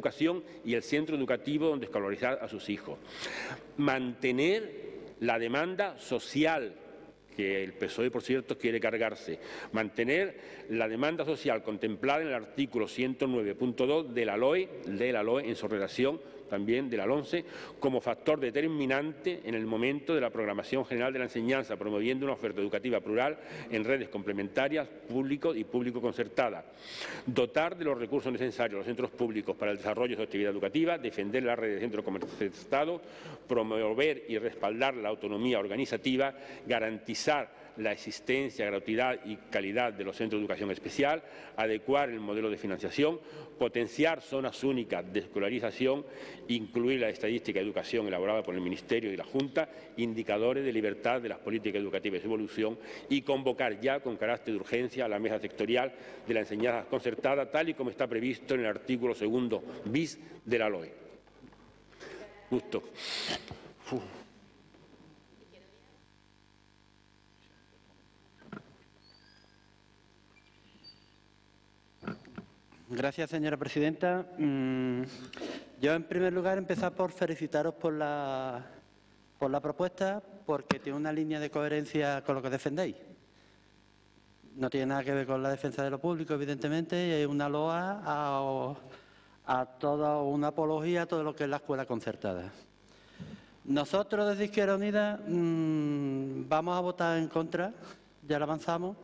educación y el centro educativo donde escolarizar a sus hijos. Mantener la demanda social, que el PSOE, por cierto, quiere cargarse. Mantener la demanda social contemplada en el artículo 109.2 de la LOE en su redacción también de la LONCE, como factor determinante en el momento de la programación general de la enseñanza, promoviendo una oferta educativa plural en redes complementarias, público y público concertada. Dotar de los recursos necesarios a los centros públicos para el desarrollo de su actividad educativa, defender la red de centros concertados, promover y respaldar la autonomía organizativa, garantizar la existencia, gratuidad y calidad de los centros de educación especial, adecuar el modelo de financiación, potenciar zonas únicas de escolarización, incluir la estadística de educación elaborada por el Ministerio y la Junta, indicadores de libertad de las políticas educativas y su evolución, y convocar ya con carácter de urgencia a la mesa sectorial de la enseñanza concertada, tal y como está previsto en el artículo 2 bis de la LOE. Justo. Gracias, señora presidenta. Yo, en primer lugar, empezar por felicitaros por la propuesta, porque tiene una línea de coherencia con lo que defendéis. No tiene nada que ver con la defensa de lo público, evidentemente, y es una loa a toda una apología a todo lo que es la escuela concertada. Nosotros, desde Izquierda Unida, vamos a votar en contra, ya lo avanzamos,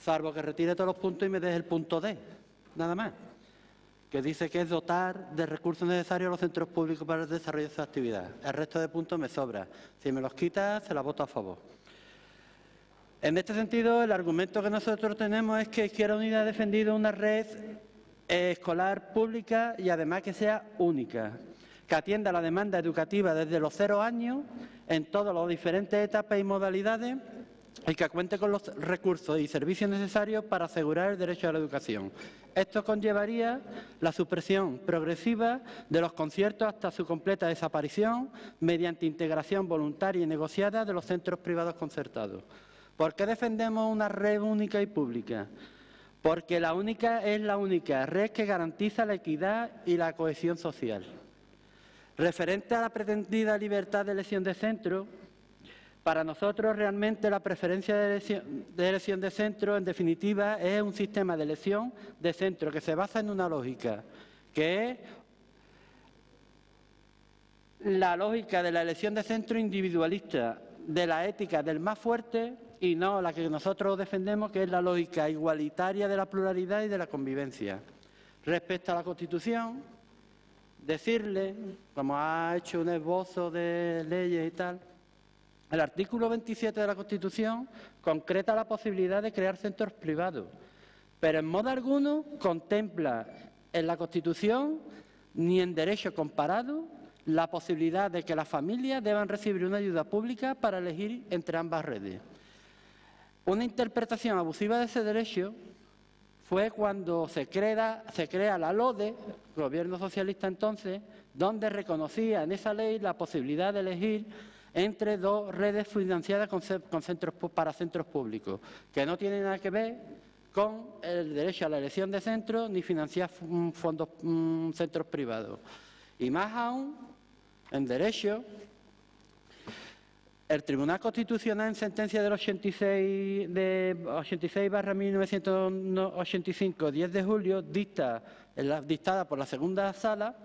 salvo que retire todos los puntos y me deje el punto D, nada más, que dice que es dotar de recursos necesarios a los centros públicos para el desarrollo de su actividad. El resto de puntos me sobra. Si me los quita, se la voto a favor. En este sentido, el argumento que nosotros tenemos es que Izquierda Unida ha defendido una red escolar pública y además que sea única, que atienda la demanda educativa desde los 0 años en todas las diferentes etapas y modalidades y que cuente con los recursos y servicios necesarios para asegurar el derecho a la educación. Esto conllevaría la supresión progresiva de los conciertos hasta su completa desaparición mediante integración voluntaria y negociada de los centros privados concertados. ¿Por qué defendemos una red única y pública? Porque la única es la única red que garantiza la equidad y la cohesión social. Referente a la pretendida libertad de elección de centro, para nosotros realmente la preferencia de elección de centro, en definitiva, es un sistema de elección de centro que se basa en una lógica, que es la lógica de la elección de centro individualista, de la ética del más fuerte y no la que nosotros defendemos, que es la lógica igualitaria de la pluralidad y de la convivencia. Respecto a la Constitución, decirle, como ha hecho un esbozo de leyes y tal, el artículo 27 de la Constitución concreta la posibilidad de crear centros privados, pero en modo alguno contempla en la Constitución ni en derecho comparado la posibilidad de que las familias deban recibir una ayuda pública para elegir entre ambas redes. Una interpretación abusiva de ese derecho fue cuando se crea la LODE, gobierno socialista entonces, donde reconocía en esa ley la posibilidad de elegir entre dos redes financiadas para centros públicos, que no tiene nada que ver con el derecho a la elección de centros ni financiar centros privados. Y más aún, en derecho, el Tribunal Constitucional, en sentencia del 86/1985, 10 de julio, dictada por la segunda sala,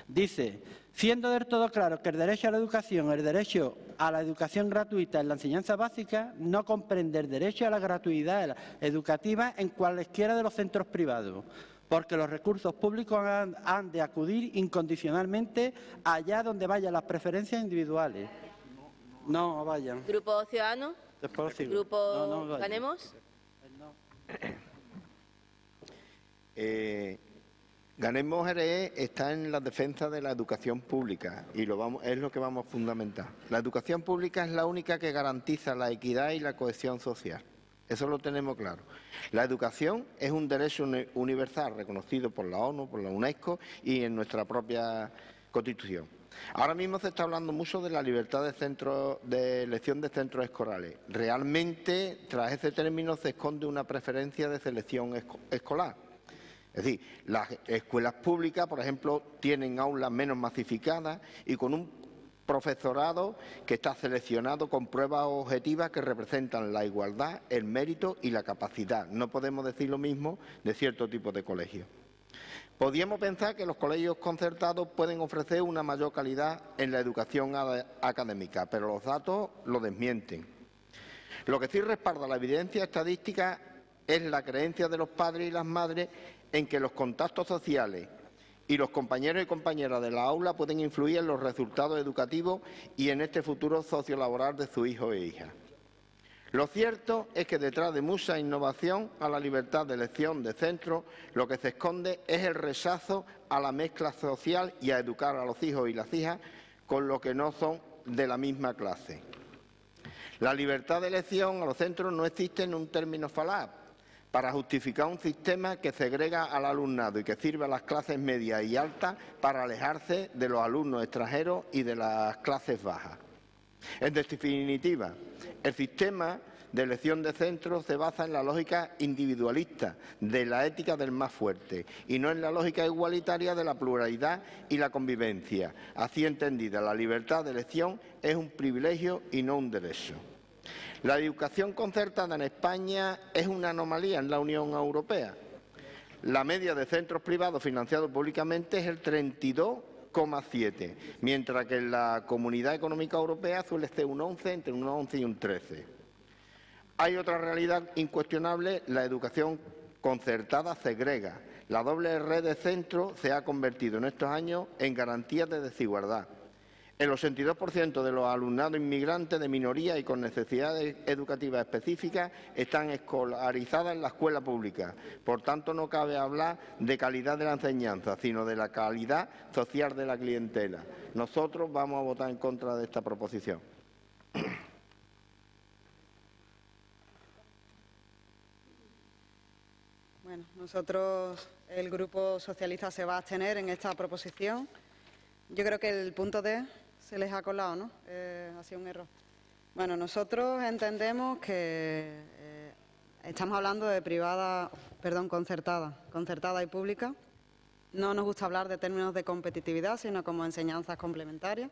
dice: siendo del todo claro que el derecho a la educación, el derecho a la educación gratuita en la enseñanza básica, no comprende el derecho a la gratuidad educativa en cualesquiera de los centros privados, porque los recursos públicos han de acudir incondicionalmente allá donde vayan las preferencias individuales. No vayan. Grupo Ciudadanos. Grupo no Ganemos. Ganemos está en la defensa de la educación pública y es lo que vamos a fundamentar. La educación pública es la única que garantiza la equidad y la cohesión social. Eso lo tenemos claro. La educación es un derecho universal reconocido por la ONU, por la UNESCO y en nuestra propia Constitución. Ahora mismo se está hablando mucho de la libertad de elección de centros escolares. Realmente, tras ese término se esconde una preferencia de selección escolar. Es decir, las escuelas públicas, por ejemplo, tienen aulas menos masificadas y con un profesorado que está seleccionado con pruebas objetivas que representan la igualdad, el mérito y la capacidad. No podemos decir lo mismo de cierto tipo de colegios. Podríamos pensar que los colegios concertados pueden ofrecer una mayor calidad en la educación académica, pero los datos lo desmienten. Lo que sí respalda la evidencia estadística es la creencia de los padres y las madres en que los contactos sociales y los compañeros y compañeras de la aula pueden influir en los resultados educativos y en este futuro sociolaboral de su hijo e hija. Lo cierto es que detrás de mucha innovación a la libertad de elección de centro, lo que se esconde es el rechazo a la mezcla social y a educar a los hijos y las hijas con los que no son de la misma clase. La libertad de elección a los centros no existe en un término falaz para justificar un sistema que segrega al alumnado y que sirve a las clases medias y altas para alejarse de los alumnos extranjeros y de las clases bajas. En definitiva, el sistema de elección de centros se basa en la lógica individualista de la ética del más fuerte y no en la lógica igualitaria de la pluralidad y la convivencia. Así entendida, la libertad de elección es un privilegio y no un derecho. La educación concertada en España es una anomalía en la Unión Europea. La media de centros privados financiados públicamente es el 32,7, mientras que en la Comunidad Económica Europea suele ser un 11, entre un 11 y un 13. Hay otra realidad incuestionable: la educación concertada segrega. La doble red de centros se ha convertido en estos años en garantía de desigualdad. El 82% de los alumnados inmigrantes de minoría y con necesidades educativas específicas están escolarizadas en la escuela pública. Por tanto, no cabe hablar de calidad de la enseñanza, sino de la calidad social de la clientela. Nosotros vamos a votar en contra de esta proposición. Bueno, nosotros, el Grupo Socialista, se va a abstener en esta proposición. Yo creo que el punto D se les ha colado, ¿no? Ha sido un error. Bueno, nosotros entendemos que estamos hablando de concertada y pública. No nos gusta hablar de términos de competitividad, sino como enseñanzas complementarias.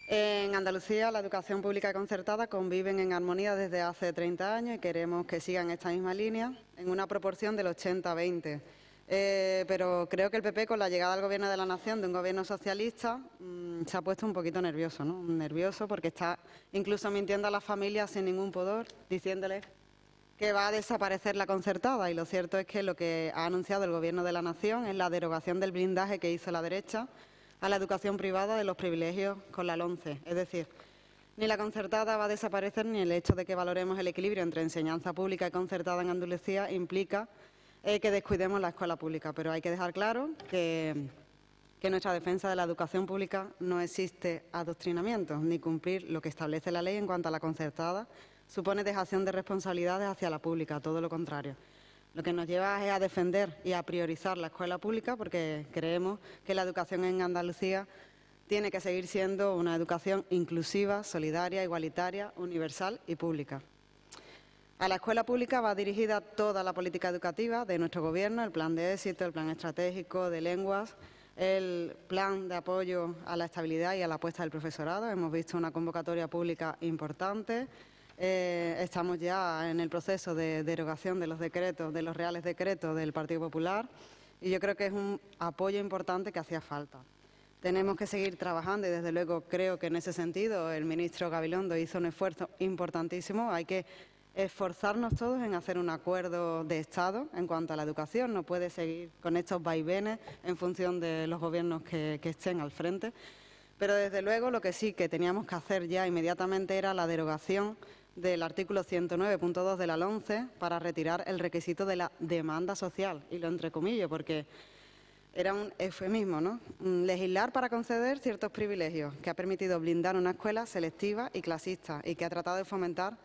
En Andalucía, la educación pública y concertada conviven en armonía desde hace 30 años y queremos que sigan esta misma línea en una proporción del 80-20. Pero creo que el PP, con la llegada al Gobierno de la Nación, de un Gobierno socialista, se ha puesto un poquito nervioso, ¿no? Nervioso porque está incluso mintiendo a las familias sin ningún pudor, diciéndoles que va a desaparecer la concertada. Y lo cierto es que lo que ha anunciado el Gobierno de la Nación es la derogación del blindaje que hizo la derecha a la educación privada de los privilegios con la LOMCE. Es decir, ni la concertada va a desaparecer, ni el hecho de que valoremos el equilibrio entre enseñanza pública y concertada en Andalucía implica que descuidemos la escuela pública. Pero hay que dejar claro que en nuestra defensa de la educación pública no existe adoctrinamiento, ni cumplir lo que establece la ley en cuanto a la concertada supone dejación de responsabilidades hacia la pública, todo lo contrario. Lo que nos lleva es a defender y a priorizar la escuela pública, porque creemos que la educación en Andalucía tiene que seguir siendo una educación inclusiva, solidaria, igualitaria, universal y pública. A la escuela pública va dirigida toda la política educativa de nuestro Gobierno, el plan de éxito, el plan estratégico de lenguas, el plan de apoyo a la estabilidad y a la apuesta del profesorado. Hemos visto una convocatoria pública importante. Estamos ya en el proceso de derogación de los decretos, de los reales decretos del Partido Popular, y yo creo que es un apoyo importante que hacía falta. Tenemos que seguir trabajando y, desde luego, creo que en ese sentido el ministro Gabilondo hizo un esfuerzo importantísimo. Hay que esforzarnos todos en hacer un acuerdo de Estado en cuanto a la educación. No puede seguir con estos vaivenes en función de los gobiernos que estén al frente. Pero, desde luego, lo que sí que teníamos que hacer ya inmediatamente era la derogación del artículo 109.2 de la LOMCE para retirar el requisito de la demanda social, y lo entrecomillo porque era un eufemismo, ¿no? Legislar para conceder ciertos privilegios, que ha permitido blindar una escuela selectiva y clasista y que ha tratado de fomentar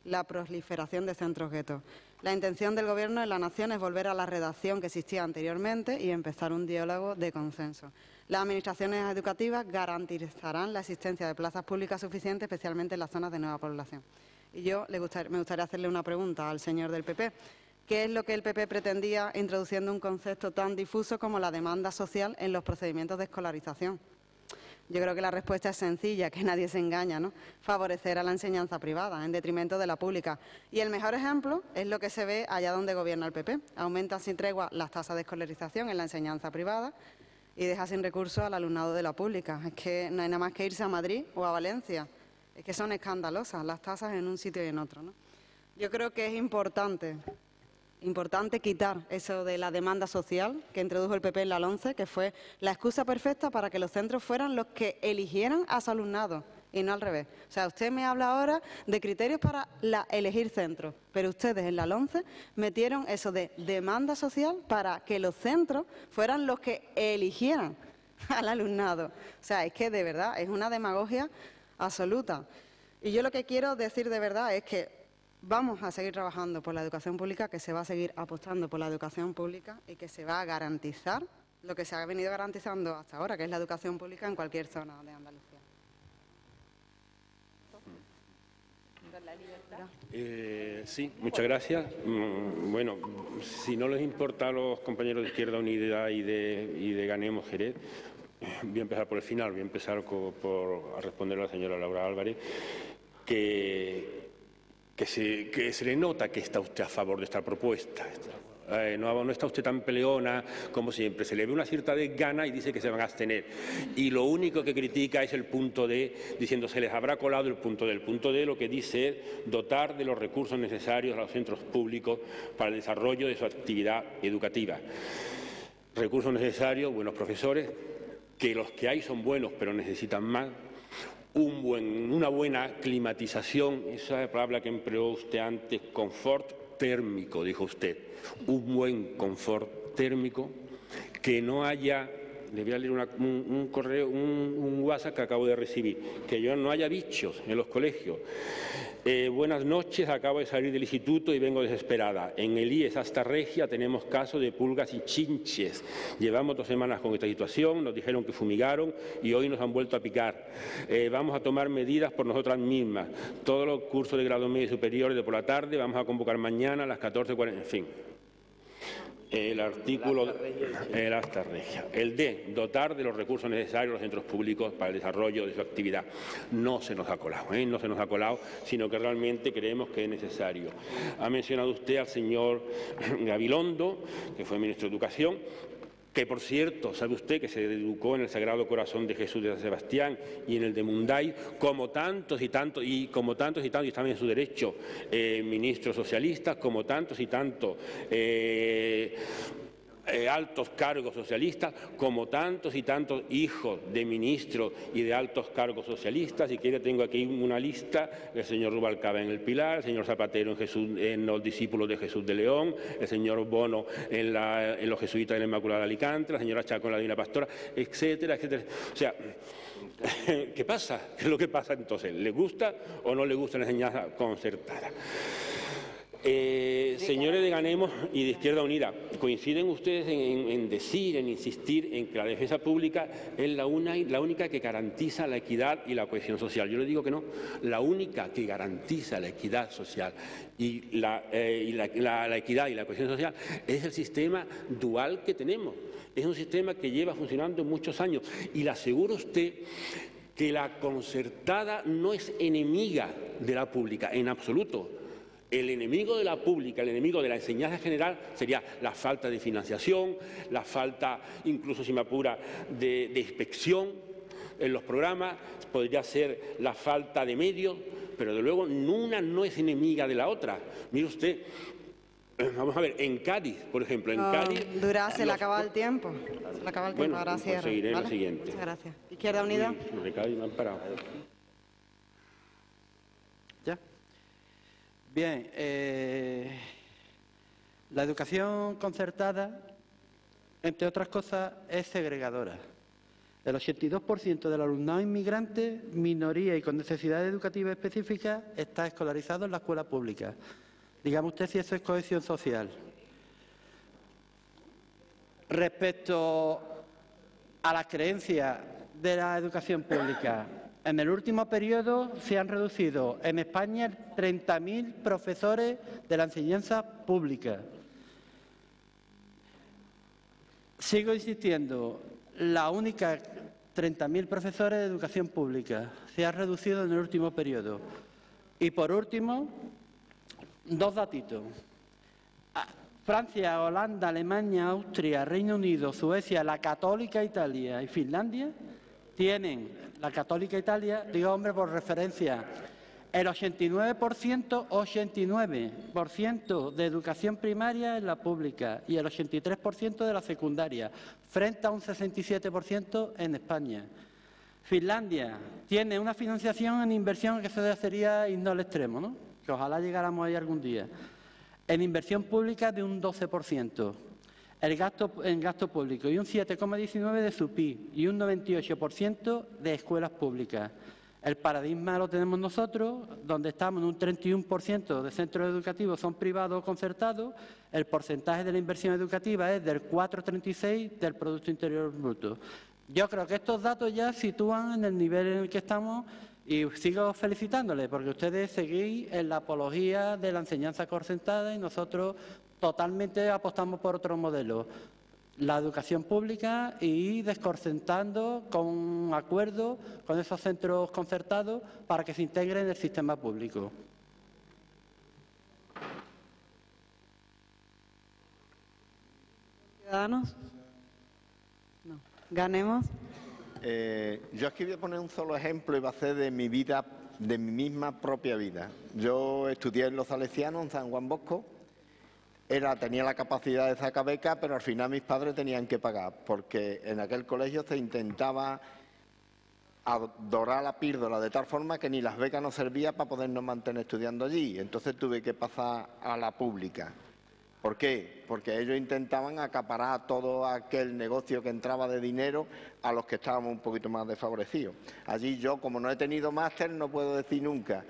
la proliferación de centros guetos. La intención del Gobierno de la Nación es volver a la redacción que existía anteriormente y empezar un diálogo de consenso. Las administraciones educativas garantizarán la existencia de plazas públicas suficientes, especialmente en las zonas de nueva población. Y yo me gustaría hacerle una pregunta al señor del PP. ¿Qué es lo que el PP pretendía introduciendo un concepto tan difuso como la demanda social en los procedimientos de escolarización? Yo creo que la respuesta es sencilla, que nadie se engaña, ¿no? Favorecer a la enseñanza privada en detrimento de la pública. Y el mejor ejemplo es lo que se ve allá donde gobierna el PP. Aumenta sin tregua las tasas de escolarización en la enseñanza privada y deja sin recursos al alumnado de la pública. Es que no hay nada más que irse a Madrid o a Valencia. Es que son escandalosas las tasas en un sitio y en otro, ¿no? Yo creo que es importante quitar eso de la demanda social que introdujo el PP en la LOMCE, que fue la excusa perfecta para que los centros fueran los que eligieran a su alumnado y no al revés. O sea, usted me habla ahora de criterios para elegir centros, pero ustedes en la LOMCE metieron eso de demanda social para que los centros fueran los que eligieran al alumnado. O sea, es que de verdad es una demagogia absoluta. Y yo lo que quiero decir de verdad es que vamos a seguir trabajando por la educación pública, que se va a seguir apostando por la educación pública y que se va a garantizar lo que se ha venido garantizando hasta ahora, que es la educación pública en cualquier zona de Andalucía. Sí, muchas gracias. Bueno, si no les importa a los compañeros de Izquierda Unida y de Ganemos Jerez, voy a empezar por el final, voy a empezar a responder a la señora Laura Álvarez, que se le nota que está usted a favor de esta propuesta. No está usted tan peleona como siempre. Se le ve una cierta desgana y dice que se van a abstener. Y lo único que critica es el punto D, diciendo se les habrá colado el punto D. El punto D lo que dice es dotar de los recursos necesarios a los centros públicos para el desarrollo de su actividad educativa. Recursos necesarios, buenos profesores, que los que hay son buenos pero necesitan más. Una buena climatización, esa palabra que empleó usted antes, confort térmico, dijo usted, un buen confort térmico, que no haya, le voy a leer un correo, un WhatsApp que acabo de recibir, que no haya bichos en los colegios. Buenas noches, acabo de salir del instituto y vengo desesperada. En el IES Hasta Regia tenemos casos de pulgas y chinches. Llevamos 2 semanas con esta situación, nos dijeron que fumigaron y hoy nos han vuelto a picar. Vamos a tomar medidas por nosotras mismas. Todos los cursos de grado medio y superiores de por la tarde vamos a convocar mañana a las 14:40, en fin. El artículo, el Hasta Regia. El D, dotar de los recursos necesarios a los centros públicos para el desarrollo de su actividad. No se nos ha colado, no se nos ha colado, sino que realmente creemos que es necesario. Ha mencionado usted al señor Gabilondo, que fue ministro de Educación, que, por cierto, sabe usted que se educó en el Sagrado Corazón de Jesús de San Sebastián y en el de Munday, como tantos y tantos, y están en su derecho, ministros socialistas, como tantos y tantos altos cargos socialistas, como tantos y tantos hijos de ministros y de altos cargos socialistas. Si quiere, tengo aquí una lista: el señor Rubalcaba en el Pilar, el señor Zapatero en los discípulos de Jesús de León, el señor Bono en los jesuitas de la Inmaculada de Alicante, la señora Chaco en la Divina Pastora, etcétera, etcétera. O sea, ¿qué pasa? ¿Qué es lo que pasa entonces? ¿Le gusta o no le gusta la enseñanza concertada? Señores de Ganemos y de Izquierda Unida, ¿coinciden ustedes en insistir en que la defensa pública es la única que garantiza la equidad y la cohesión social? Yo les digo que no. La única que garantiza la equidad social y la equidad y la cohesión social es el sistema dual que tenemos. Es un sistema que lleva funcionando muchos años y le aseguro a usted que la concertada no es enemiga de la pública, en absoluto. El enemigo de la pública, el enemigo de la enseñanza general sería la falta de financiación, la falta, incluso si me apura, de inspección en los programas, podría ser la falta de medios, pero de luego una no es enemiga de la otra. Mire usted, vamos a ver, en Cádiz, por ejemplo, en Cádiz... Dura, se le acaba el tiempo. Se le acaba el tiempo, ahora cierra. Seguiré ¿vale? lo siguiente. Muchas gracias. Izquierda Unida. Los de Cádiz me han parado. ¿Ya? Bien, la educación concertada, entre otras cosas, es segregadora. El 82% del alumnado inmigrante, minoría y con necesidades educativas específicas, está escolarizado en la escuela pública. Dígame usted si eso es cohesión social. Respecto a las creencias de la educación pública, en el último periodo se han reducido en España 30.000 profesores de la enseñanza pública. Sigo insistiendo, la única 30.000 profesores de educación pública se ha reducido en el último periodo. Y por último, dos datitos. Francia, Holanda, Alemania, Austria, Reino Unido, Suecia, la Católica Italia y Finlandia tienen, la Católica Italia, digo hombre por referencia, el 89% de educación primaria en la pública y el 83% de la secundaria, frente a un 67% en España. Finlandia tiene una financiación en inversión que eso sería irnos al extremo, ¿no? Que ojalá llegáramos ahí algún día. En inversión pública de un 12%, en gasto público, y un 7,19% de su PIB y un 98% de escuelas públicas. El paradigma lo tenemos nosotros, donde estamos en un 31% de centros educativos son privados o concertados, el porcentaje de la inversión educativa es del 4,36% del Producto Interior Bruto. Yo creo que estos datos ya sitúan en el nivel en el que estamos y sigo felicitándoles porque ustedes seguís en la apología de la enseñanza concertada y nosotros totalmente apostamos por otro modelo. La educación pública y desconcertando con acuerdo con esos centros concertados para que se integren en el sistema público. ¿Ciudadanos? No. ¿Ganemos? Yo aquí voy a poner un solo ejemplo y va a ser de mi vida, de mi misma propia vida. Yo estudié en los Salesianos, en San Juan Bosco. Tenía la capacidad de sacar beca, pero al final mis padres tenían que pagar, porque en aquel colegio se intentaba dorar la píldora de tal forma que ni las becas nos servían para podernos mantener estudiando allí. Entonces tuve que pasar a la pública. ¿Por qué? Porque ellos intentaban acaparar todo aquel negocio que entraba de dinero a los que estábamos un poquito más desfavorecidos. Allí yo, como no he tenido máster, no puedo decir nunca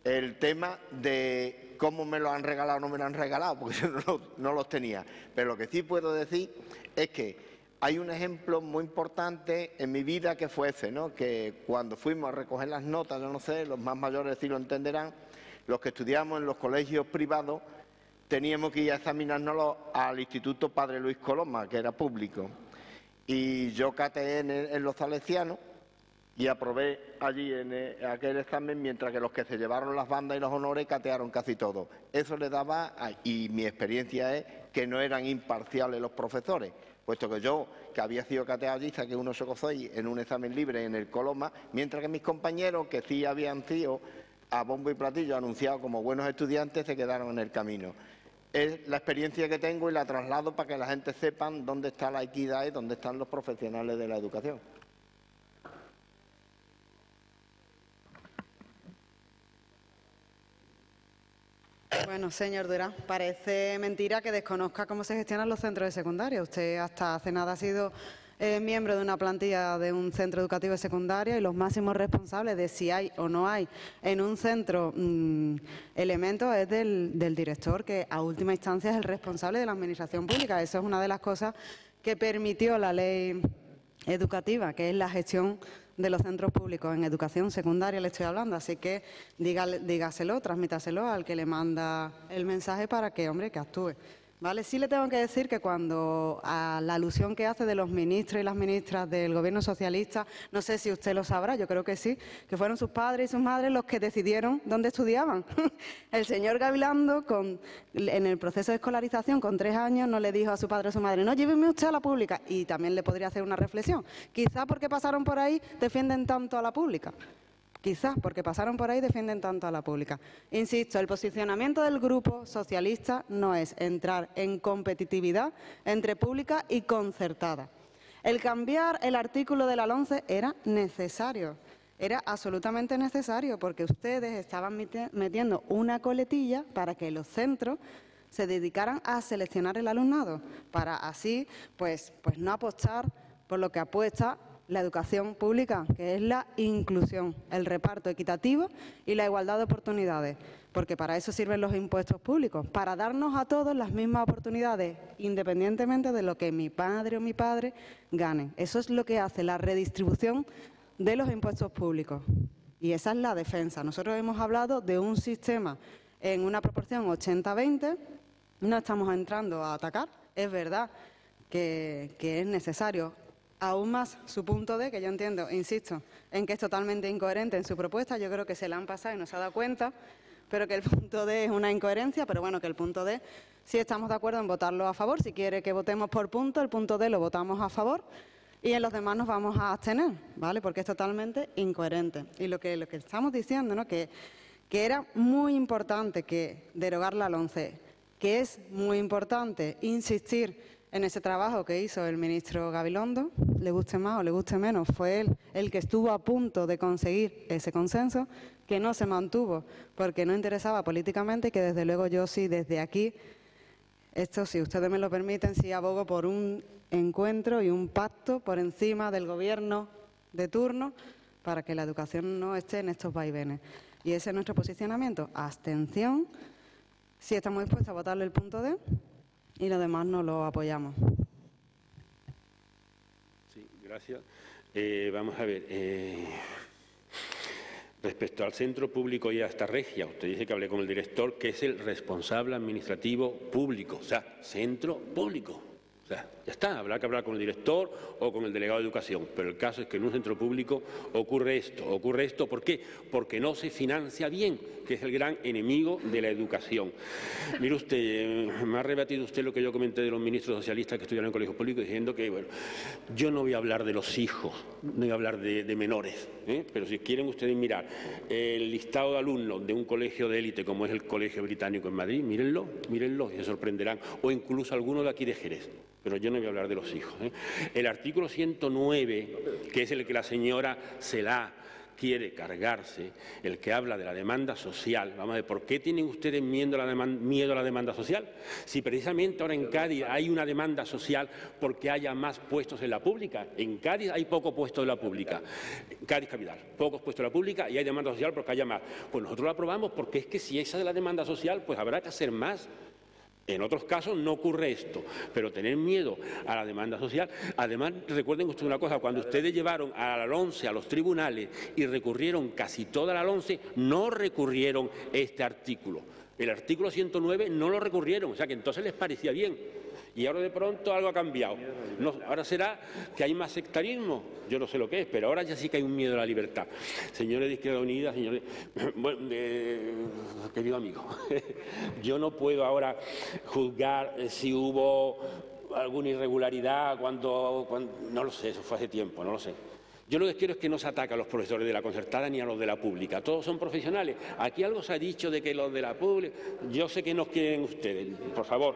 el tema de cómo me lo han regalado o no me lo han regalado, porque yo no los tenía. Pero lo que sí puedo decir es que hay un ejemplo muy importante en mi vida que fue ese, ¿no? Que cuando fuimos a recoger las notas, yo no sé, los más mayores sí lo entenderán, los que estudiamos en los colegios privados teníamos que ir a examinárnoslo al Instituto Padre Luis Coloma, que era público. Y yo cateé en los Salesianos y aprobé allí en aquel examen, mientras que los que se llevaron las bandas y los honores catearon casi todo. Eso le daba, y mi experiencia es que no eran imparciales los profesores, puesto que yo, que había sido cateado allí, saqué un 8,6 en un examen libre en el Coloma, mientras que mis compañeros, que sí habían sido a bombo y platillo anunciados como buenos estudiantes, se quedaron en el camino. Es la experiencia que tengo y la traslado para que la gente sepa dónde está la equidad y dónde están los profesionales de la educación. Bueno, señor Durán, parece mentira que desconozca cómo se gestionan los centros de secundaria. Usted hasta hace nada ha sido miembro de una plantilla de un centro educativo de secundaria y los máximos responsables de si hay o no hay en un centro elementos es del director, que a última instancia es el responsable de la administración pública. Eso es una de las cosas que permitió la ley educativa, que es la gestión de los centros públicos. En educación secundaria le estoy hablando, así que dígaselo, transmítaselo al que le manda el mensaje para que, hombre, que actúe. ¿Vale? Sí le tengo que decir que cuando a la alusión que hace de los ministros y las ministras del Gobierno socialista, no sé si usted lo sabrá, yo creo que sí, que fueron sus padres y sus madres los que decidieron dónde estudiaban. El señor Gavilando, en el proceso de escolarización, con 3 años, no le dijo a su padre o a su madre, no, lléveme usted a la pública. Y también le podría hacer una reflexión. Quizá porque pasaron por ahí defienden tanto a la pública. Quizás porque pasaron por ahí defienden tanto a la pública. Insisto, el posicionamiento del Grupo Socialista no es entrar en competitividad entre pública y concertada. El cambiar el artículo de la LOMCE era necesario, era absolutamente necesario, porque ustedes estaban metiendo una coletilla para que los centros se dedicaran a seleccionar el alumnado, para así pues no apostar por lo que apuesta la educación pública, que es la inclusión, el reparto equitativo y la igualdad de oportunidades, porque para eso sirven los impuestos públicos, para darnos a todos las mismas oportunidades, independientemente de lo que mi padre o mi padre ganen. Eso es lo que hace la redistribución de los impuestos públicos. Y esa es la defensa. Nosotros hemos hablado de un sistema en una proporción 80-20, no estamos entrando a atacar, es verdad que es necesario. Aún más su punto D, que yo entiendo, insisto, en que es totalmente incoherente en su propuesta. Yo creo que se la han pasado y no se ha dado cuenta, pero que el punto D es una incoherencia, pero bueno, que el punto D sí estamos de acuerdo en votarlo a favor. Si quiere que votemos por punto, el punto D lo votamos a favor y en los demás nos vamos a abstener, ¿vale? Porque es totalmente incoherente. Y lo que estamos diciendo, ¿no?, que era muy importante que derogar la LOMCE, que es muy importante insistir en ese trabajo que hizo el ministro Gabilondo, le guste más o le guste menos, fue él el que estuvo a punto de conseguir ese consenso, que no se mantuvo porque no interesaba políticamente y que desde luego yo sí desde aquí, esto si ustedes me lo permiten, sí abogo por un encuentro y un pacto por encima del gobierno de turno para que la educación no esté en estos vaivenes. Y ese es nuestro posicionamiento, abstención, sí estamos dispuestos a votarle el punto D, y lo demás no lo apoyamos. Sí, gracias. Vamos a ver. Respecto al centro público y a esta regia, usted dice que hablé con el director, que es el responsable administrativo público, o sea, centro público. O sea, ya está, habrá que hablar con el director o con el delegado de educación, pero el caso es que en un centro público ocurre esto. ¿Por qué? Porque no se financia bien, que es el gran enemigo de la educación. Mire usted, me ha rebatido usted lo que yo comenté de los ministros socialistas que estudiaron en colegios públicos, diciendo que, bueno, yo no voy a hablar de los hijos, no voy a hablar de menores, pero si quieren ustedes mirar el listado de alumnos de un colegio de élite como es el Colegio Británico en Madrid, mírenlo y se sorprenderán, o incluso alguno de aquí de Jerez. Pero yo no voy a hablar de los hijos. El artículo 109, que es el que la señora Celaá quiere cargarse, el que habla de la demanda social. Vamos a ver, ¿por qué tienen ustedes miedo a la demanda social? Si precisamente ahora en Cádiz hay una demanda social porque haya más puestos en la pública. En Cádiz hay pocos puestos en la pública. Cádiz capital, pocos puestos en la pública y hay demanda social porque haya más. Pues nosotros lo aprobamos porque es que si esa es la demanda social, pues habrá que hacer más. En otros casos no ocurre esto, pero tener miedo a la demanda social. Además, recuerden ustedes una cosa, cuando ustedes llevaron a la LOMCE a los tribunales y recurrieron casi toda la LOMCE, no recurrieron este artículo. El artículo 109 no lo recurrieron, o sea que entonces les parecía bien. Y ahora de pronto algo ha cambiado. No, ahora será que hay más sectarismo, yo no sé lo que es, pero ahora ya sí que hay un miedo a la libertad. Señores de Izquierda Unida, señores, bueno, querido amigo, yo no puedo ahora juzgar si hubo alguna irregularidad cuando no lo sé, eso fue hace tiempo, no lo sé. Yo lo que quiero es que no se ataque a los profesores de la concertada ni a los de la pública. Todos son profesionales. Aquí algo se ha dicho de que los de la pública... Yo sé que nos quieren ustedes. Por favor.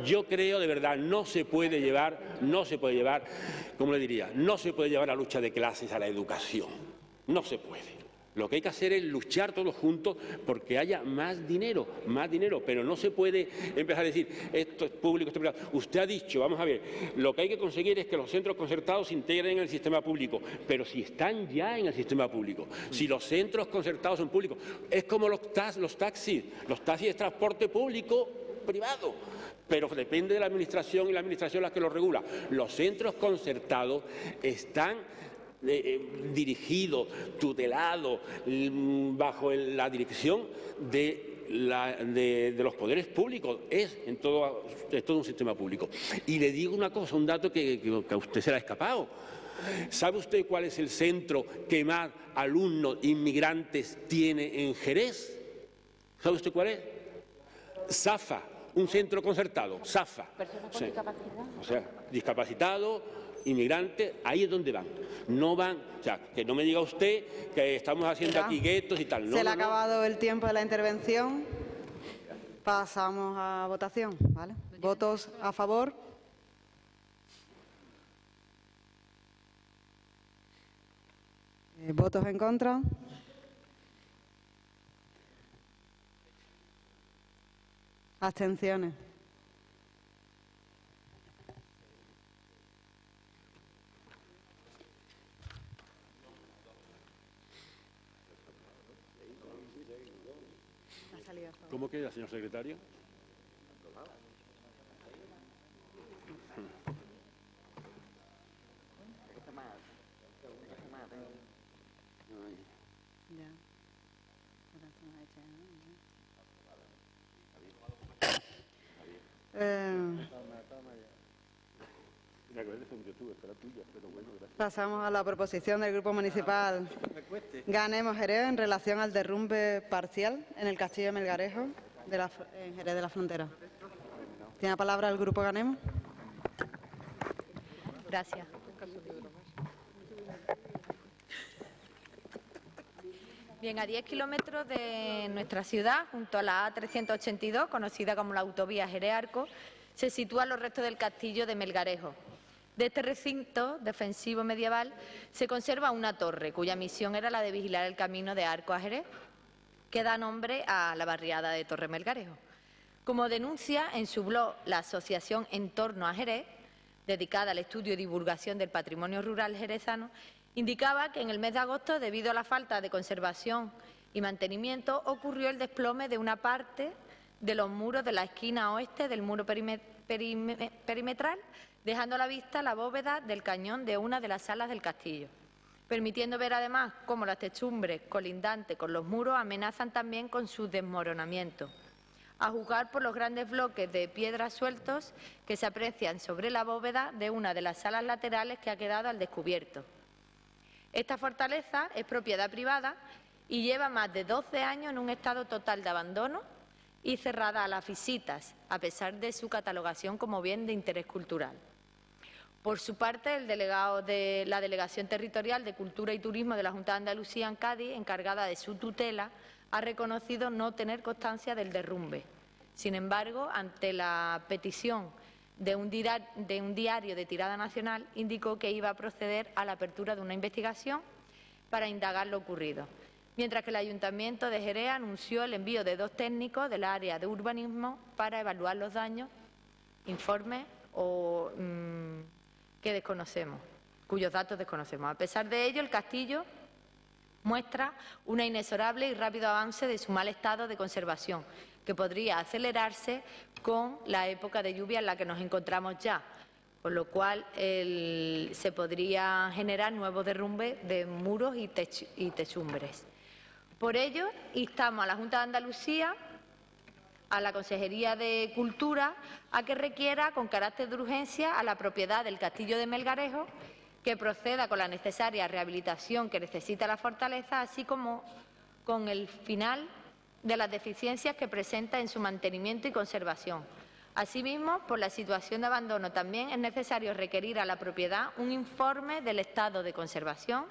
Yo creo de verdad, no se puede llevar, ¿cómo le diría? No se puede llevar la lucha de clases a la educación. No se puede. Lo que hay que hacer es luchar todos juntos porque haya más dinero, pero no se puede empezar a decir esto es público, esto es privado. Usted ha dicho, vamos a ver, lo que hay que conseguir es que los centros concertados se integren en el sistema público, pero si están ya en el sistema público, si los centros concertados son públicos, es como los taxis es transporte público privado. Pero depende de la administración y la administración la que lo regula. Los centros concertados están dirigido, tutelado, bajo la dirección de los poderes públicos, es todo un sistema público. Y le digo una cosa, un dato que a usted se le ha escapado. ¿Sabe usted cuál es el centro que más alumnos inmigrantes tiene en Jerez? ¿Sabe usted cuál es? SAFA, un centro concertado, SAFA. ¿Personas con discapacidad? O sea, discapacitados, inmigrantes, ahí es donde van. No van, o sea, que no me diga usted que estamos haciendo aquí guetos y tal. No, se le ha acabado el tiempo de la intervención. Pasamos a votación, ¿vale? ¿Votos a favor? ¿Votos en contra? ¿Abstenciones? ¿Cómo queda, señor secretario? Pasamos a la proposición del Grupo Municipal Ganemos Jerez en relación al derrumbe parcial en el Castillo de Melgarejo en Jerez de la Frontera. Tiene la palabra el Grupo Ganemos. Gracias. Bien, a 10 kilómetros de nuestra ciudad, junto a la A382, conocida como la autovía Jerez-Arco, se sitúan los restos del castillo de Melgarejo. De este recinto defensivo medieval se conserva una torre, cuya misión era la de vigilar el camino de Arco a Jerez, que da nombre a la barriada de Torre Melgarejo. Como denuncia en su blog la Asociación En Torno a Jerez, dedicada al estudio y divulgación del patrimonio rural jerezano, indicaba que en el mes de agosto, debido a la falta de conservación y mantenimiento, ocurrió el desplome de una parte de los muros de la esquina oeste del muro perimetral, dejando a la vista la bóveda del cañón de una de las salas del castillo, permitiendo ver además cómo las techumbres colindantes con los muros amenazan también con su desmoronamiento, a juzgar por los grandes bloques de piedras sueltos que se aprecian sobre la bóveda de una de las salas laterales que ha quedado al descubierto. Esta fortaleza es propiedad privada y lleva más de 12 años en un estado total de abandono y cerrada a las visitas, a pesar de su catalogación como bien de interés cultural. Por su parte, el delegado de la Delegación Territorial de Cultura y Turismo de la Junta de Andalucía en Cádiz, encargada de su tutela, ha reconocido no tener constancia del derrumbe. Sin embargo, ante la petición de un diario de tirada nacional, indicó que iba a proceder a la apertura de una investigación para indagar lo ocurrido, mientras que el Ayuntamiento de Jerez anunció el envío de 2 técnicos del área de urbanismo para evaluar los daños, informes que desconocemos, cuyos datos desconocemos. A pesar de ello, el castillo muestra un inexorable y rápido avance de su mal estado de conservación, que podría acelerarse con la época de lluvia en la que nos encontramos ya, con lo cual se podría generar nuevos derrumbes de muros y techumbres. Por ello, instamos a la Junta de Andalucía, a la Consejería de Cultura, a que requiera con carácter de urgencia a la propiedad del Castillo de Melgarejo que proceda con la necesaria rehabilitación que necesita la fortaleza, así como con el final de las deficiencias que presenta en su mantenimiento y conservación. Asimismo, por la situación de abandono, también es necesario requerir a la propiedad un informe del estado de conservación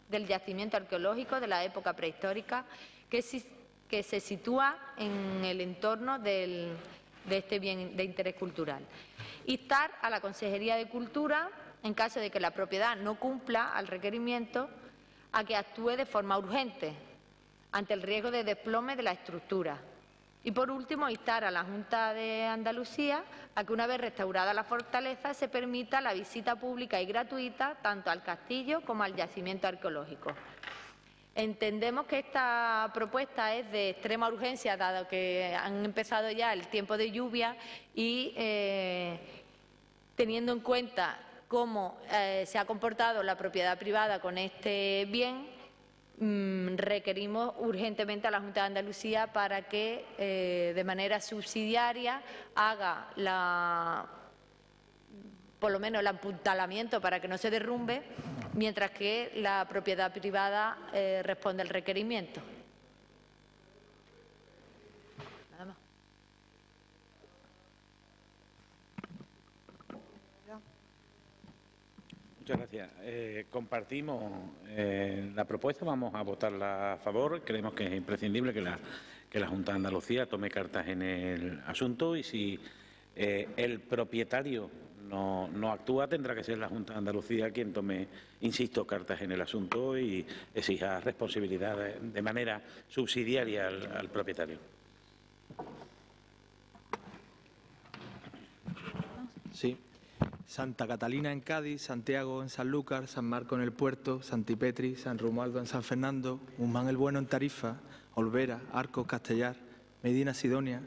del yacimiento arqueológico de la época prehistórica que se sitúa en el entorno de este bien de interés cultural. Instar a la Consejería de Cultura, en caso de que la propiedad no cumpla al requerimiento, a que actúe de forma urgente ante el riesgo de desplome de la estructura. Y, por último, instar a la Junta de Andalucía a que, una vez restaurada la fortaleza, se permita la visita pública y gratuita tanto al castillo como al yacimiento arqueológico. Entendemos que esta propuesta es de extrema urgencia, dado que han empezado ya el tiempo de lluvia y teniendo en cuenta cómo se ha comportado la propiedad privada con este bien, requerimos urgentemente a la Junta de Andalucía para que de manera subsidiaria haga por lo menos el apuntalamiento para que no se derrumbe, mientras que la propiedad privada responde al requerimiento. Nada más. Muchas gracias. Compartimos la propuesta, vamos a votarla a favor. Creemos que es imprescindible que la Junta de Andalucía tome cartas en el asunto y si el propietario no actúa, tendrá que ser la Junta de Andalucía quien tome, insisto, cartas en el asunto y exija responsabilidad de manera subsidiaria al propietario. Sí. Santa Catalina en Cádiz, Santiago en Sanlúcar, San Marco en el Puerto, Santipetri, San Romualdo en San Fernando, Guzmán el Bueno en Tarifa, Olvera, Arcos, Castellar, Medina Sidonia,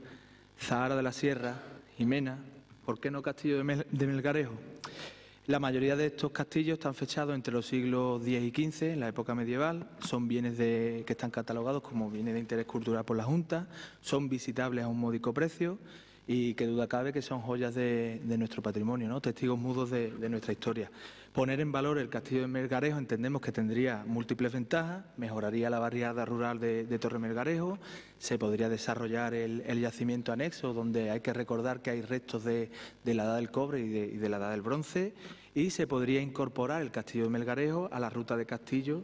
Zahara de la Sierra, Jimena. ¿Por qué no Castillo de Melgarejo? La mayoría de estos castillos están fechados entre los siglos X y XV, en la época medieval. Son bienes que están catalogados como bienes de interés cultural por la Junta, son visitables a un módico precio y qué duda cabe que son joyas de nuestro patrimonio, ¿no? Testigos mudos de nuestra historia. Poner en valor el castillo de Melgarejo entendemos que tendría múltiples ventajas, mejoraría la barriada rural de Torre Melgarejo, se podría desarrollar el yacimiento anexo, donde hay que recordar que hay restos de la edad del cobre y de la edad del bronce, y se podría incorporar el castillo de Melgarejo a la ruta de castillo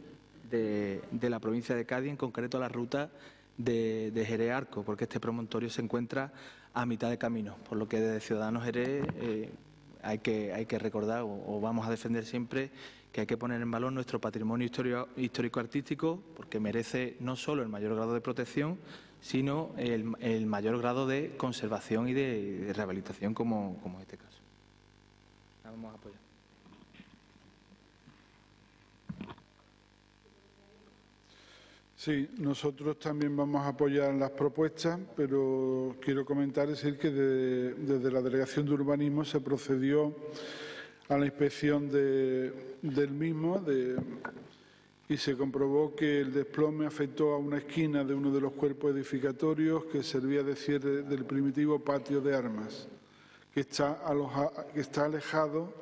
de la provincia de Cádiz, en concreto a la ruta de Jerez Arco, porque este promontorio se encuentra a mitad de camino, por lo que desde Ciudadanos Jerez hay que recordar o vamos a defender siempre que hay que poner en valor nuestro patrimonio histórico-artístico, porque merece no solo el mayor grado de protección, sino el mayor grado de conservación y de rehabilitación como en este caso. Vamos a apoyar. Sí, nosotros también vamos a apoyar las propuestas, pero quiero comentar, decir que desde la Delegación de Urbanismo se procedió a la inspección del mismo y se comprobó que el desplome afectó a una esquina de uno de los cuerpos edificatorios que servía de cierre del primitivo patio de armas, que está alejado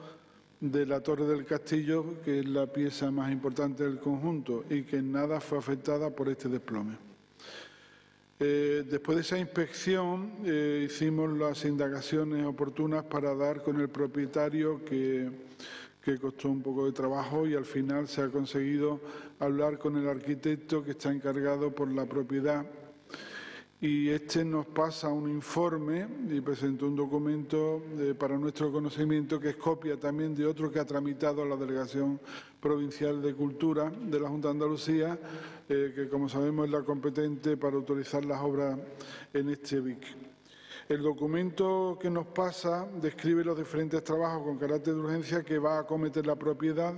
de la Torre del Castillo, que es la pieza más importante del conjunto y que en nada fue afectada por este desplome. Después de esa inspección hicimos las indagaciones oportunas para dar con el propietario, que costó un poco de trabajo, y al final se ha conseguido hablar con el arquitecto que está encargado por la propiedad. Y este nos pasa un informe y presentó un documento para nuestro conocimiento, que es copia también de otro que ha tramitado la Delegación Provincial de Cultura de la Junta de Andalucía, que como sabemos es la competente para autorizar las obras en este BIC. El documento que nos pasa describe los diferentes trabajos con carácter de urgencia que va a acometer la propiedad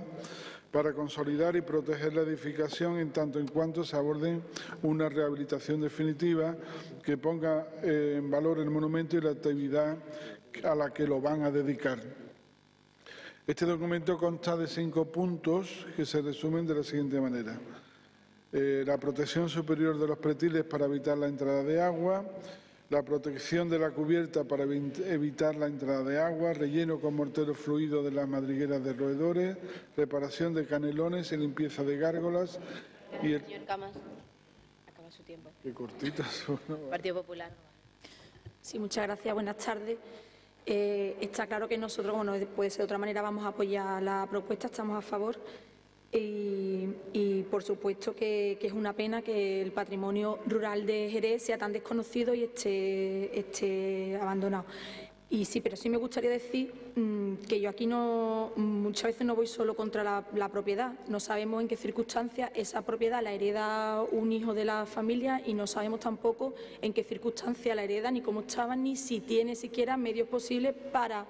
para consolidar y proteger la edificación en tanto en cuanto se aborde una rehabilitación definitiva que ponga en valor el monumento y la actividad a la que lo van a dedicar. Este documento consta de 5 puntos que se resumen de la siguiente manera. La protección superior de los pretiles para evitar la entrada de agua, la protección de la cubierta para evitar la entrada de agua, relleno con mortero fluido de las madrigueras de roedores, reparación de canelones y limpieza de gárgolas. Señor Camas, acaba su tiempo. Qué cortitas. Partido Popular. Sí, muchas gracias. Buenas tardes. Está claro que nosotros, como no puede ser de otra manera, vamos a apoyar la propuesta, estamos a favor. Y por supuesto que es una pena que el patrimonio rural de Jerez sea tan desconocido y esté abandonado. Y sí, pero sí me gustaría decir que yo aquí muchas veces no voy solo contra la propiedad. No sabemos en qué circunstancias esa propiedad la hereda un hijo de la familia y no sabemos tampoco en qué circunstancias la hereda, ni cómo estaba, ni si tiene siquiera medios posibles para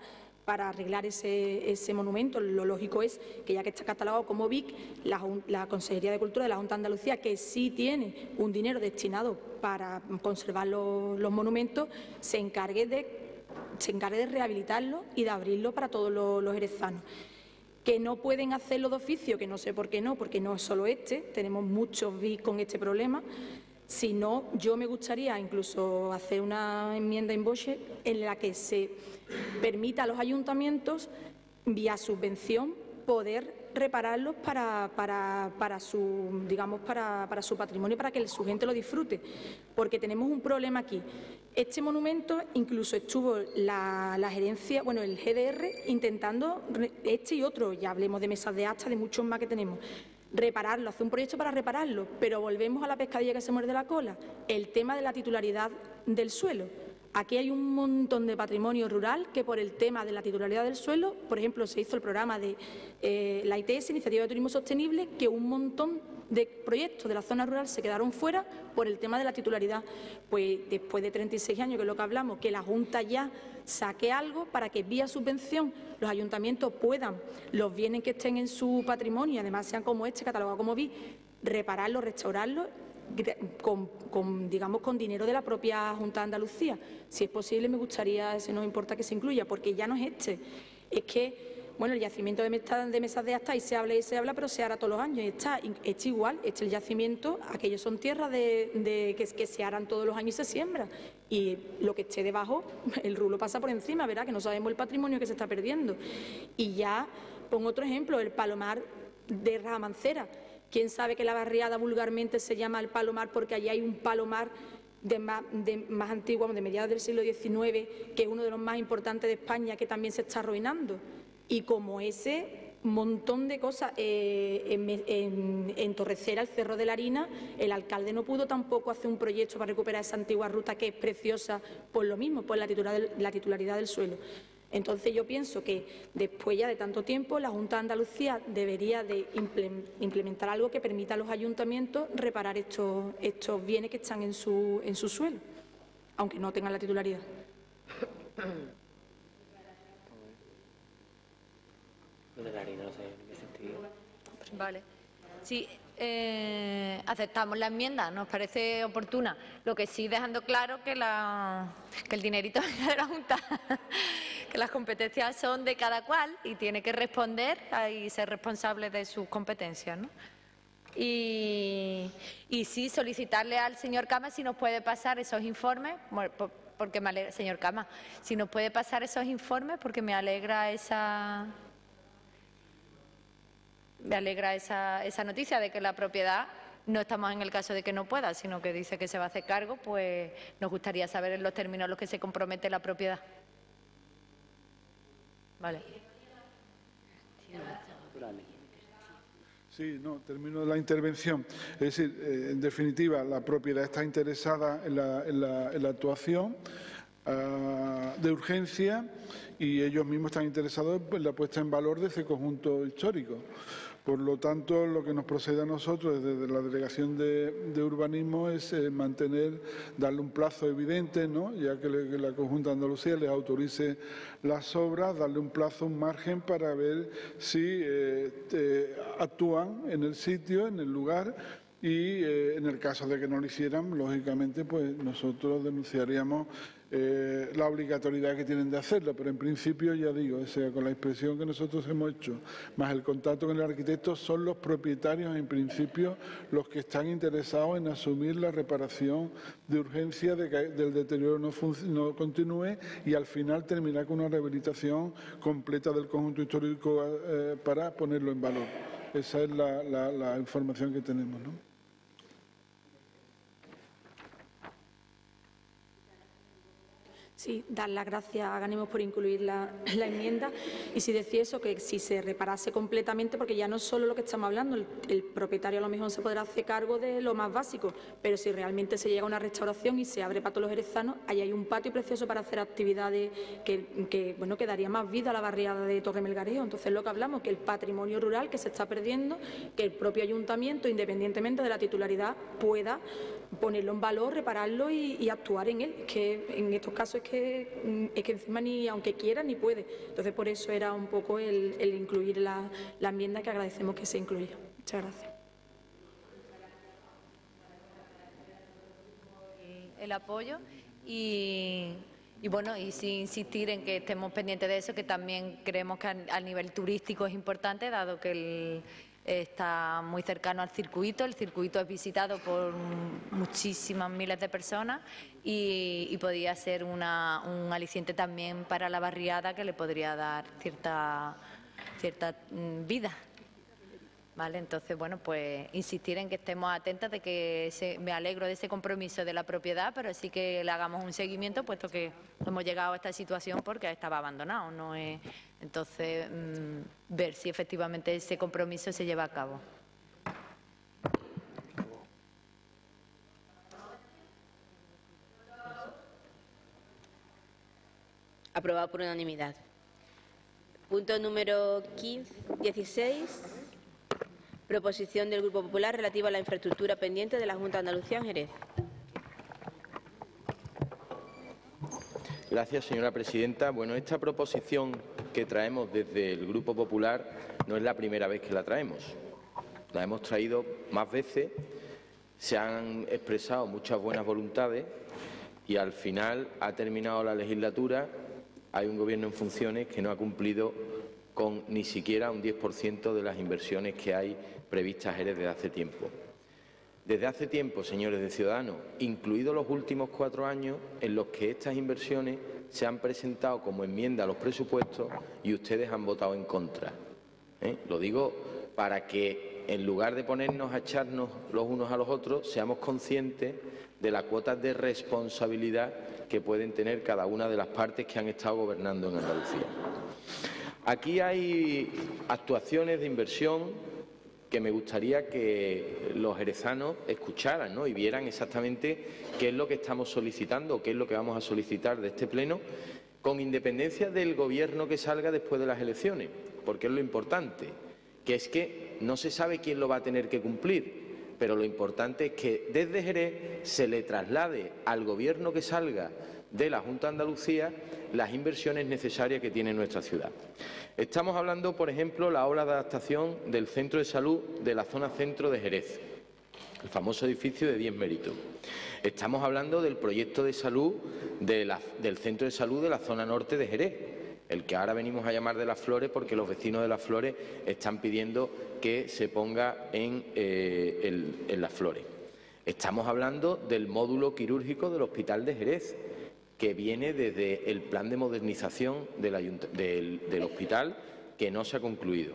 arreglar ese monumento. Lo lógico es que, ya que está catalogado como BIC, la Consejería de Cultura de la Junta de Andalucía, que sí tiene un dinero destinado para conservar los monumentos, se encargue de rehabilitarlo y de abrirlo para todos los jerezanos. Que no pueden hacerlo de oficio, que no sé por qué no, porque no es solo tenemos muchos BIC con este problema. Si no, yo me gustaría incluso hacer una enmienda in voce en la que se permita a los ayuntamientos, vía subvención, poder repararlos para su patrimonio, para que su gente lo disfrute. Porque tenemos un problema aquí. Este monumento incluso estuvo la gerencia, el GDR, intentando, y otro, ya hablemos de mesas de acta, de muchos más que tenemos, repararlo, hacer un proyecto para repararlo, pero volvemos a la pescadilla que se muerde la cola, el tema de la titularidad del suelo. Aquí hay un montón de patrimonio rural que, por el tema de la titularidad del suelo, por ejemplo, se hizo el programa de la ITS, Iniciativa de Turismo Sostenible, que un montón de proyectos de la zona rural se quedaron fuera por el tema de la titularidad. Pues después de 36 años, que es lo que hablamos, que la Junta ya saque algo para que vía subvención los ayuntamientos puedan, los bienes que estén en su patrimonio, además sean como catalogado como BIC, repararlos, restaurarlos, con dinero de la propia Junta de Andalucía. Si es posible, me gustaría, si no importa, que se incluya, porque ya no es es que bueno, el yacimiento de Mesas de Asta, y se habla, pero se hará todos los años, y está igual, el yacimiento, aquellos son tierras que se harán todos los años y se siembra, y lo que esté debajo, el rulo pasa por encima, ¿verdad?, que no sabemos el patrimonio que se está perdiendo. Y ya pongo otro ejemplo, el palomar de Rajamancera. ¿Quién sabe que la barriada vulgarmente se llama el Palomar porque allí hay un palomar más antiguo, de mediados del siglo XIX, que es uno de los más importantes de España, que también se está arruinando? Y como ese montón de cosas, en Torrecera, el Cerro de la Harina, el alcalde no pudo tampoco hacer un proyecto para recuperar esa antigua ruta que es preciosa por lo mismo, por la titularidad del suelo. Entonces yo pienso que después ya de tanto tiempo la Junta de Andalucía debería de implementar algo que permita a los ayuntamientos reparar estos bienes que están en su suelo, aunque no tengan la titularidad. Vale. Sí, aceptamos la enmienda, nos parece oportuna. Lo que sí, dejando claro que el dinerito de la Junta, que las competencias son de cada cual y tiene que responder y ser responsable de sus competencias, ¿no? Y sí, solicitarle al señor Cama si nos puede pasar esos informes, porque me alegra, señor Cama, si nos puede pasar esos informes, porque me alegra esa noticia de que la propiedad, no estamos en el caso de que no pueda, sino que dice que se va a hacer cargo, pues nos gustaría saber en los términos en los que se compromete la propiedad. Vale. Sí, no, termino la intervención. Es decir, en definitiva, la propiedad está interesada en la actuación de urgencia y ellos mismos están interesados en la puesta en valor de ese conjunto histórico. Por lo tanto, lo que nos procede a nosotros desde la Delegación de Urbanismo es darle un plazo evidente, ¿no?, ya que la Junta de Andalucía les autorice las obras, darle un plazo, un margen para ver si actúan en el sitio, en el lugar, y en el caso de que no lo hicieran, lógicamente, pues nosotros denunciaríamos la obligatoriedad que tienen de hacerlo, pero en principio, ya digo, o sea, con la inspección que nosotros hemos hecho, más el contacto con el arquitecto, son los propietarios, en principio, los que están interesados en asumir la reparación de urgencia de que del deterioro no continúe y al final terminar con una rehabilitación completa del conjunto histórico para ponerlo en valor. Esa es la información que tenemos, ¿no? Sí, dar las gracias a Gánimos por incluir la enmienda y si decía eso, que si se reparase completamente, porque ya no es solo lo que estamos hablando, el propietario a lo mejor se podrá hacer cargo de lo más básico, pero si realmente se llega a una restauración y se abre para todos los jerezanos, ahí hay un patio precioso para hacer actividades que daría más vida a la barriada de Torre Melgarejo. Entonces lo que hablamos, que el patrimonio rural que se está perdiendo, que el propio ayuntamiento, independientemente de la titularidad, pueda ponerlo en valor, repararlo y actuar en él. Es que en estos casos es que encima ni aunque quiera ni puede. Entonces por eso era un poco el incluir la enmienda, que agradecemos que se incluya. Muchas gracias. El apoyo y bueno, y sí insistir en que estemos pendientes de eso, que también creemos que a nivel turístico es importante, dado que está muy cercano al circuito. El circuito es visitado por muchísimas miles de personas y podría ser un aliciente también para la barriada, que le podría dar cierta vida. Vale, entonces, bueno, pues insistir en que estemos atentas de que me alegro de ese compromiso de la propiedad, pero sí que le hagamos un seguimiento, puesto que hemos llegado a esta situación porque estaba abandonado, ¿no? Entonces, ver si efectivamente ese compromiso se lleva a cabo. Aprobado por unanimidad. Punto número 16. Proposición del Grupo Popular relativa a la infraestructura pendiente de la Junta de Andalucía en Jerez. Gracias, señora presidenta. Bueno, esta proposición que traemos desde el Grupo Popular no es la primera vez que la traemos. La hemos traído más veces, se han expresado muchas buenas voluntades y al final ha terminado la legislatura, hay un Gobierno en funciones que no ha cumplido con ni siquiera un 10% de las inversiones que hay previstas Jerez desde hace tiempo. Desde hace tiempo, señores de Ciudadanos, incluidos los últimos 4 años en los que estas inversiones se han presentado como enmienda a los presupuestos y ustedes han votado en contra. Lo digo para que, en lugar de ponernos a echarnos los unos a los otros, seamos conscientes de la cuota de responsabilidad que pueden tener cada una de las partes que han estado gobernando en Andalucía. Aquí hay actuaciones de inversión que me gustaría que los jerezanos escucharan, ¿no?, y vieran exactamente qué es lo que estamos solicitando, qué es lo que vamos a solicitar de este Pleno, con independencia del Gobierno que salga después de las elecciones, porque es lo importante, que es que no se sabe quién lo va a tener que cumplir, pero lo importante es que desde Jerez se le traslade al Gobierno que salga de la Junta de Andalucía las inversiones necesarias que tiene nuestra ciudad. Estamos hablando, por ejemplo, la obra de adaptación del centro de salud de la zona centro de Jerez, el famoso edificio de 10 méritos. Estamos hablando del proyecto de salud del centro de salud de la zona norte de Jerez, el que ahora venimos a llamar de Las Flores porque los vecinos de Las Flores están pidiendo que se ponga en Las Flores. Estamos hablando del módulo quirúrgico del Hospital de Jerez, que viene desde el plan de modernización del hospital, que no se ha concluido.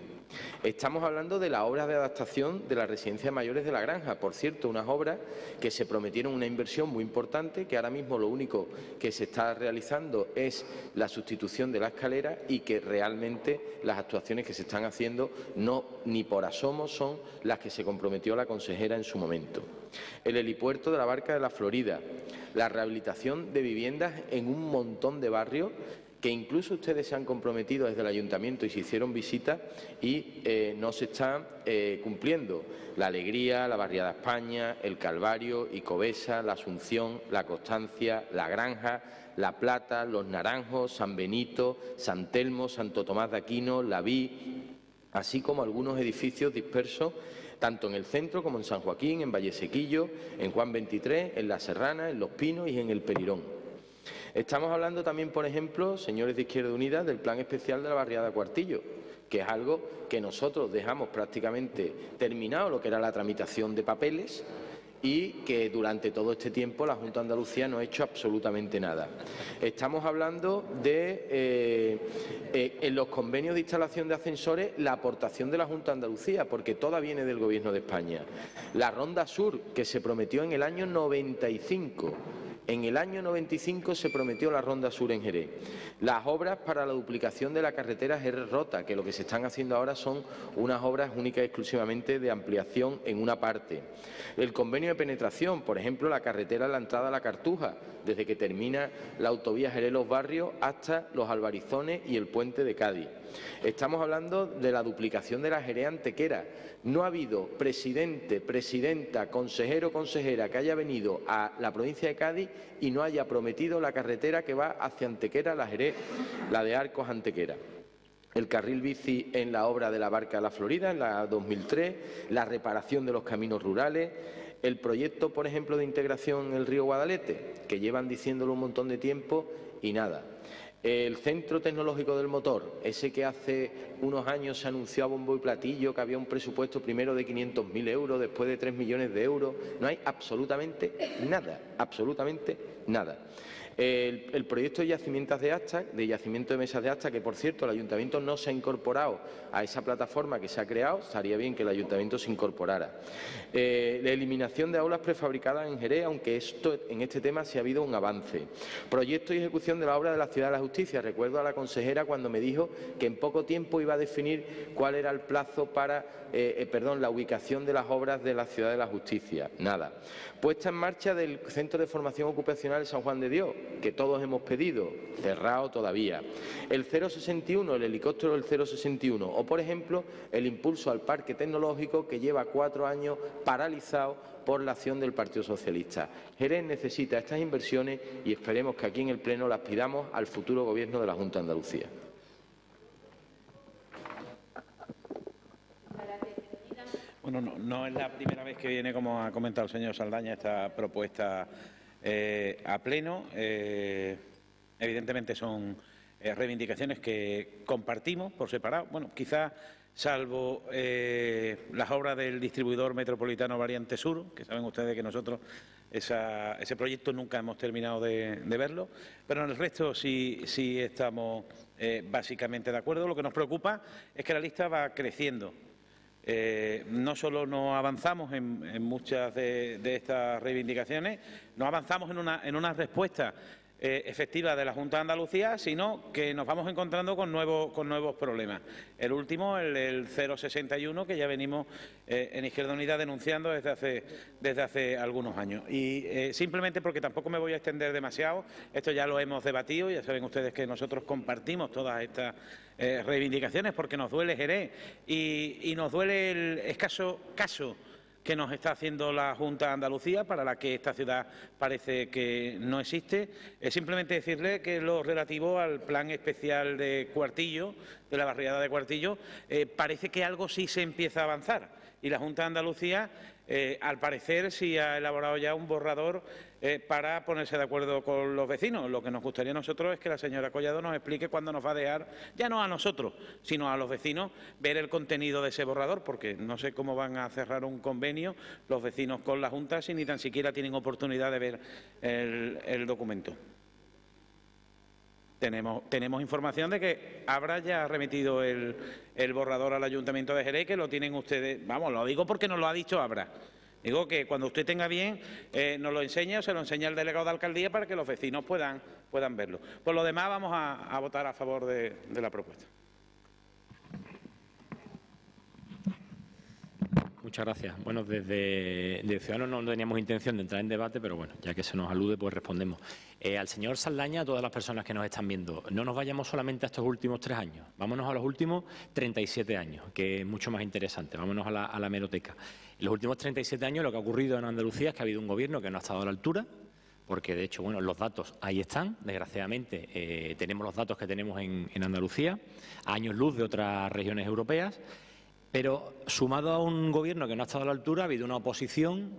Estamos hablando de la obra de adaptación de la residencia de mayores de La Granja, por cierto, unas obras que se prometieron una inversión muy importante, que ahora mismo lo único que se está realizando es la sustitución de la escalera y que realmente las actuaciones que se están haciendo ni por asomo son las que se comprometió la consejera en su momento. El helipuerto de la Barca de la Florida, la rehabilitación de viviendas en un montón de barrios que incluso ustedes se han comprometido desde el Ayuntamiento y se hicieron visitas y no se están cumpliendo. La Alegría, la Barriada España, el Calvario, Icovesa, la Asunción, la Constancia, la Granja, La Plata, Los Naranjos, San Benito, San Telmo, Santo Tomás de Aquino, La Vi, así como algunos edificios dispersos tanto en el centro como en San Joaquín, en Vallesequillo, en Juan 23, en La Serrana, en Los Pinos y en el Perirón. Estamos hablando también, por ejemplo, señores de Izquierda Unida, del plan especial de la barriada Cuartillo, que es algo que nosotros dejamos prácticamente terminado, lo que era la tramitación de papeles, y que durante todo este tiempo la Junta de Andalucía no ha hecho absolutamente nada. Estamos hablando de, en los convenios de instalación de ascensores, la aportación de la Junta de Andalucía, porque toda viene del Gobierno de España. La Ronda Sur, que se prometió en el año 95. En el año 95 se prometió la Ronda Sur en Jerez. Las obras para la duplicación de la carretera Jerez-Rota, que lo que se están haciendo ahora son unas obras únicas y exclusivamente de ampliación en una parte. El convenio de penetración, por ejemplo, la carretera de la entrada a la Cartuja, desde que termina la autovía Jerez-Los Barrios hasta Los Albarizones y el puente de Cádiz. Estamos hablando de la duplicación de la Jerez-Antequera. No ha habido presidente, presidenta, consejero o consejera que haya venido a la provincia de Cádiz y no haya prometido la carretera que va hacia Antequera, la Jerez, la de Arcos-Antequera. El carril bici en la obra de la Barca de la Florida, en la 2003, la reparación de los caminos rurales, el proyecto, por ejemplo, de integración en el río Guadalete, que llevan diciéndolo un montón de tiempo y nada. El Centro Tecnológico del Motor, ese que hace unos años se anunció a bombo y platillo que había un presupuesto primero de 500.000 euros, después de 3 millones de euros, no hay absolutamente nada, absolutamente nada. El proyecto de yacimientos de actas, de yacimiento de mesas de actas, que por cierto el Ayuntamiento no se ha incorporado a esa plataforma que se ha creado, estaría bien que el Ayuntamiento se incorporara. La eliminación de aulas prefabricadas en Jerez, aunque en este tema sí ha habido un avance. Proyecto y ejecución de la obra de la Ciudad de la Justicia. Recuerdo a la consejera cuando me dijo que en poco tiempo iba a definir cuál era el plazo para, la ubicación de las obras de la Ciudad de la Justicia. Nada. Puesta en marcha del Centro de Formación Ocupacional de San Juan de Dios, que todos hemos pedido, cerrado todavía. El 061, el helicóptero del 061, o por ejemplo el impulso al parque tecnológico que lleva 4 años paralizado por la acción del Partido Socialista. Jerez necesita estas inversiones y esperemos que aquí en el Pleno las pidamos al futuro Gobierno de la Junta de Andalucía. Bueno, no es la primera vez que viene, como ha comentado el señor Saldaña, esta propuesta a Pleno. Evidentemente son reivindicaciones que compartimos por separado. Bueno, quizás salvo las obras del distribuidor metropolitano Variante Sur, que saben ustedes que nosotros ese proyecto nunca hemos terminado de verlo, pero en el resto sí estamos básicamente de acuerdo. Lo que nos preocupa es que la lista va creciendo. No solo no avanzamos en muchas de estas reivindicaciones, no avanzamos en una respuesta efectiva de la Junta de Andalucía, sino que nos vamos encontrando con nuevos problemas. El último, el 061, que ya venimos en Izquierda Unida denunciando desde hace algunos años. Y simplemente porque tampoco me voy a extender demasiado, esto ya lo hemos debatido, ya saben ustedes que nosotros compartimos todas estas reivindicaciones porque nos duele Jerez y nos duele el escaso caso que nos está haciendo la Junta de Andalucía, para la que esta ciudad parece que no existe. Es simplemente decirle que lo relativo al plan especial de Cuartillo, de la barriada de Cuartillo, parece que algo sí se empieza a avanzar. Y la Junta de Andalucía, al parecer, sí ha elaborado ya un borrador para ponerse de acuerdo con los vecinos. Lo que nos gustaría a nosotros es que la señora Collado nos explique cuándo nos va a dejar, ya no a nosotros, sino a los vecinos, ver el contenido de ese borrador, porque no sé cómo van a cerrar un convenio los vecinos con la Junta si ni tan siquiera tienen oportunidad de ver el documento. Tenemos información de que Abra ya ha remitido el borrador al Ayuntamiento de Jerez, que lo tienen ustedes. Vamos, lo digo porque nos lo ha dicho Abra. Digo que cuando usted tenga bien, nos lo enseña o se lo enseña el delegado de alcaldía para que los vecinos puedan verlo. Por lo demás, vamos a votar a favor de la propuesta. Muchas gracias. Bueno, desde Ciudadanos no teníamos intención de entrar en debate, pero bueno, ya que se nos alude, pues respondemos. Al señor Saldaña, a todas las personas que nos están viendo, no nos vayamos solamente a estos últimos 3 años, vámonos a los últimos 37 años, que es mucho más interesante, vámonos a la hemeroteca. En los últimos 37 años lo que ha ocurrido en Andalucía es que ha habido un gobierno que no ha estado a la altura, porque de hecho, bueno, los datos ahí están, desgraciadamente tenemos los datos que tenemos en Andalucía, a años luz de otras regiones europeas. Pero sumado a un gobierno que no ha estado a la altura, ha habido una oposición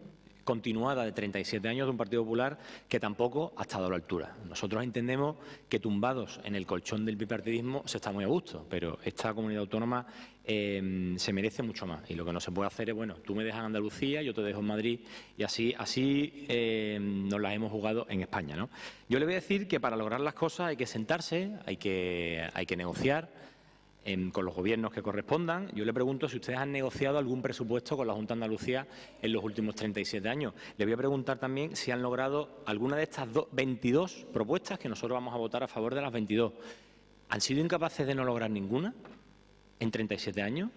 continuada de 37 años de un Partido Popular que tampoco ha estado a la altura. Nosotros entendemos que tumbados en el colchón del bipartidismo se está muy a gusto, pero esta comunidad autónoma se merece mucho más. Y lo que no se puede hacer es, bueno, tú me dejas en Andalucía, yo te dejo en Madrid, y así nos las hemos jugado en España, ¿no? Yo le voy a decir que para lograr las cosas hay que sentarse, hay que negociar con los gobiernos que correspondan. Yo le pregunto si ustedes han negociado algún presupuesto con la Junta de Andalucía en los últimos 37 años. Le voy a preguntar también si han logrado alguna de estas 22 propuestas, que nosotros vamos a votar a favor de las 22. ¿Han sido incapaces de no lograr ninguna en 37 años?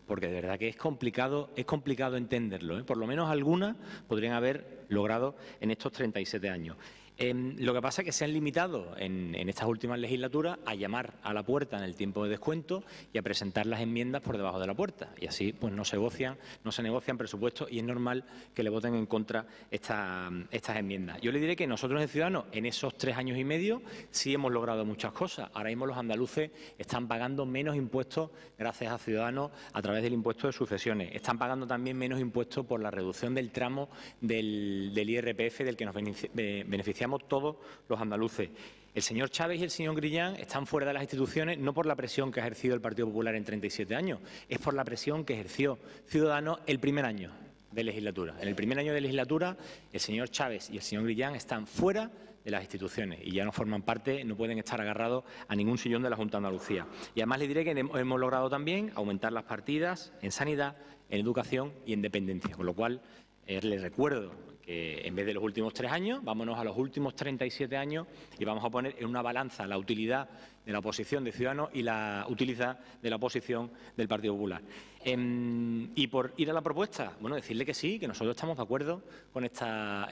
Porque de verdad que es complicado entenderlo, ¿eh? Por lo menos algunas podrían haber logrado en estos 37 años. Lo que pasa es que se han limitado en estas últimas legislaturas a llamar a la puerta en el tiempo de descuento y a presentar las enmiendas por debajo de la puerta. Y así pues no se negocian presupuestos y es normal que le voten en contra estas enmiendas. Yo le diré que nosotros en Ciudadanos en esos 3 años y medio sí hemos logrado muchas cosas. Ahora mismo los andaluces están pagando menos impuestos gracias a Ciudadanos a través del impuesto de sucesiones. Están pagando también menos impuestos por la reducción del tramo del IRPF del que nos beneficiamos todos los andaluces. El señor Chávez y el señor Grillán están fuera de las instituciones no por la presión que ha ejercido el Partido Popular en 37 años, es por la presión que ejerció Ciudadanos el primer año de legislatura. En el primer año de legislatura, el señor Chávez y el señor Grillán están fuera de las instituciones y ya no forman parte, no pueden estar agarrados a ningún sillón de la Junta de Andalucía. Y además le diré que hemos logrado también aumentar las partidas en sanidad, en educación y en dependencia, con lo cual les recuerdo que en vez de los últimos 3 años, vámonos a los últimos 37 años y vamos a poner en una balanza la utilidad de la oposición de Ciudadanos y la utilidad de la oposición del Partido Popular. Y por ir a la propuesta, bueno, decirle que sí, que nosotros estamos de acuerdo con esta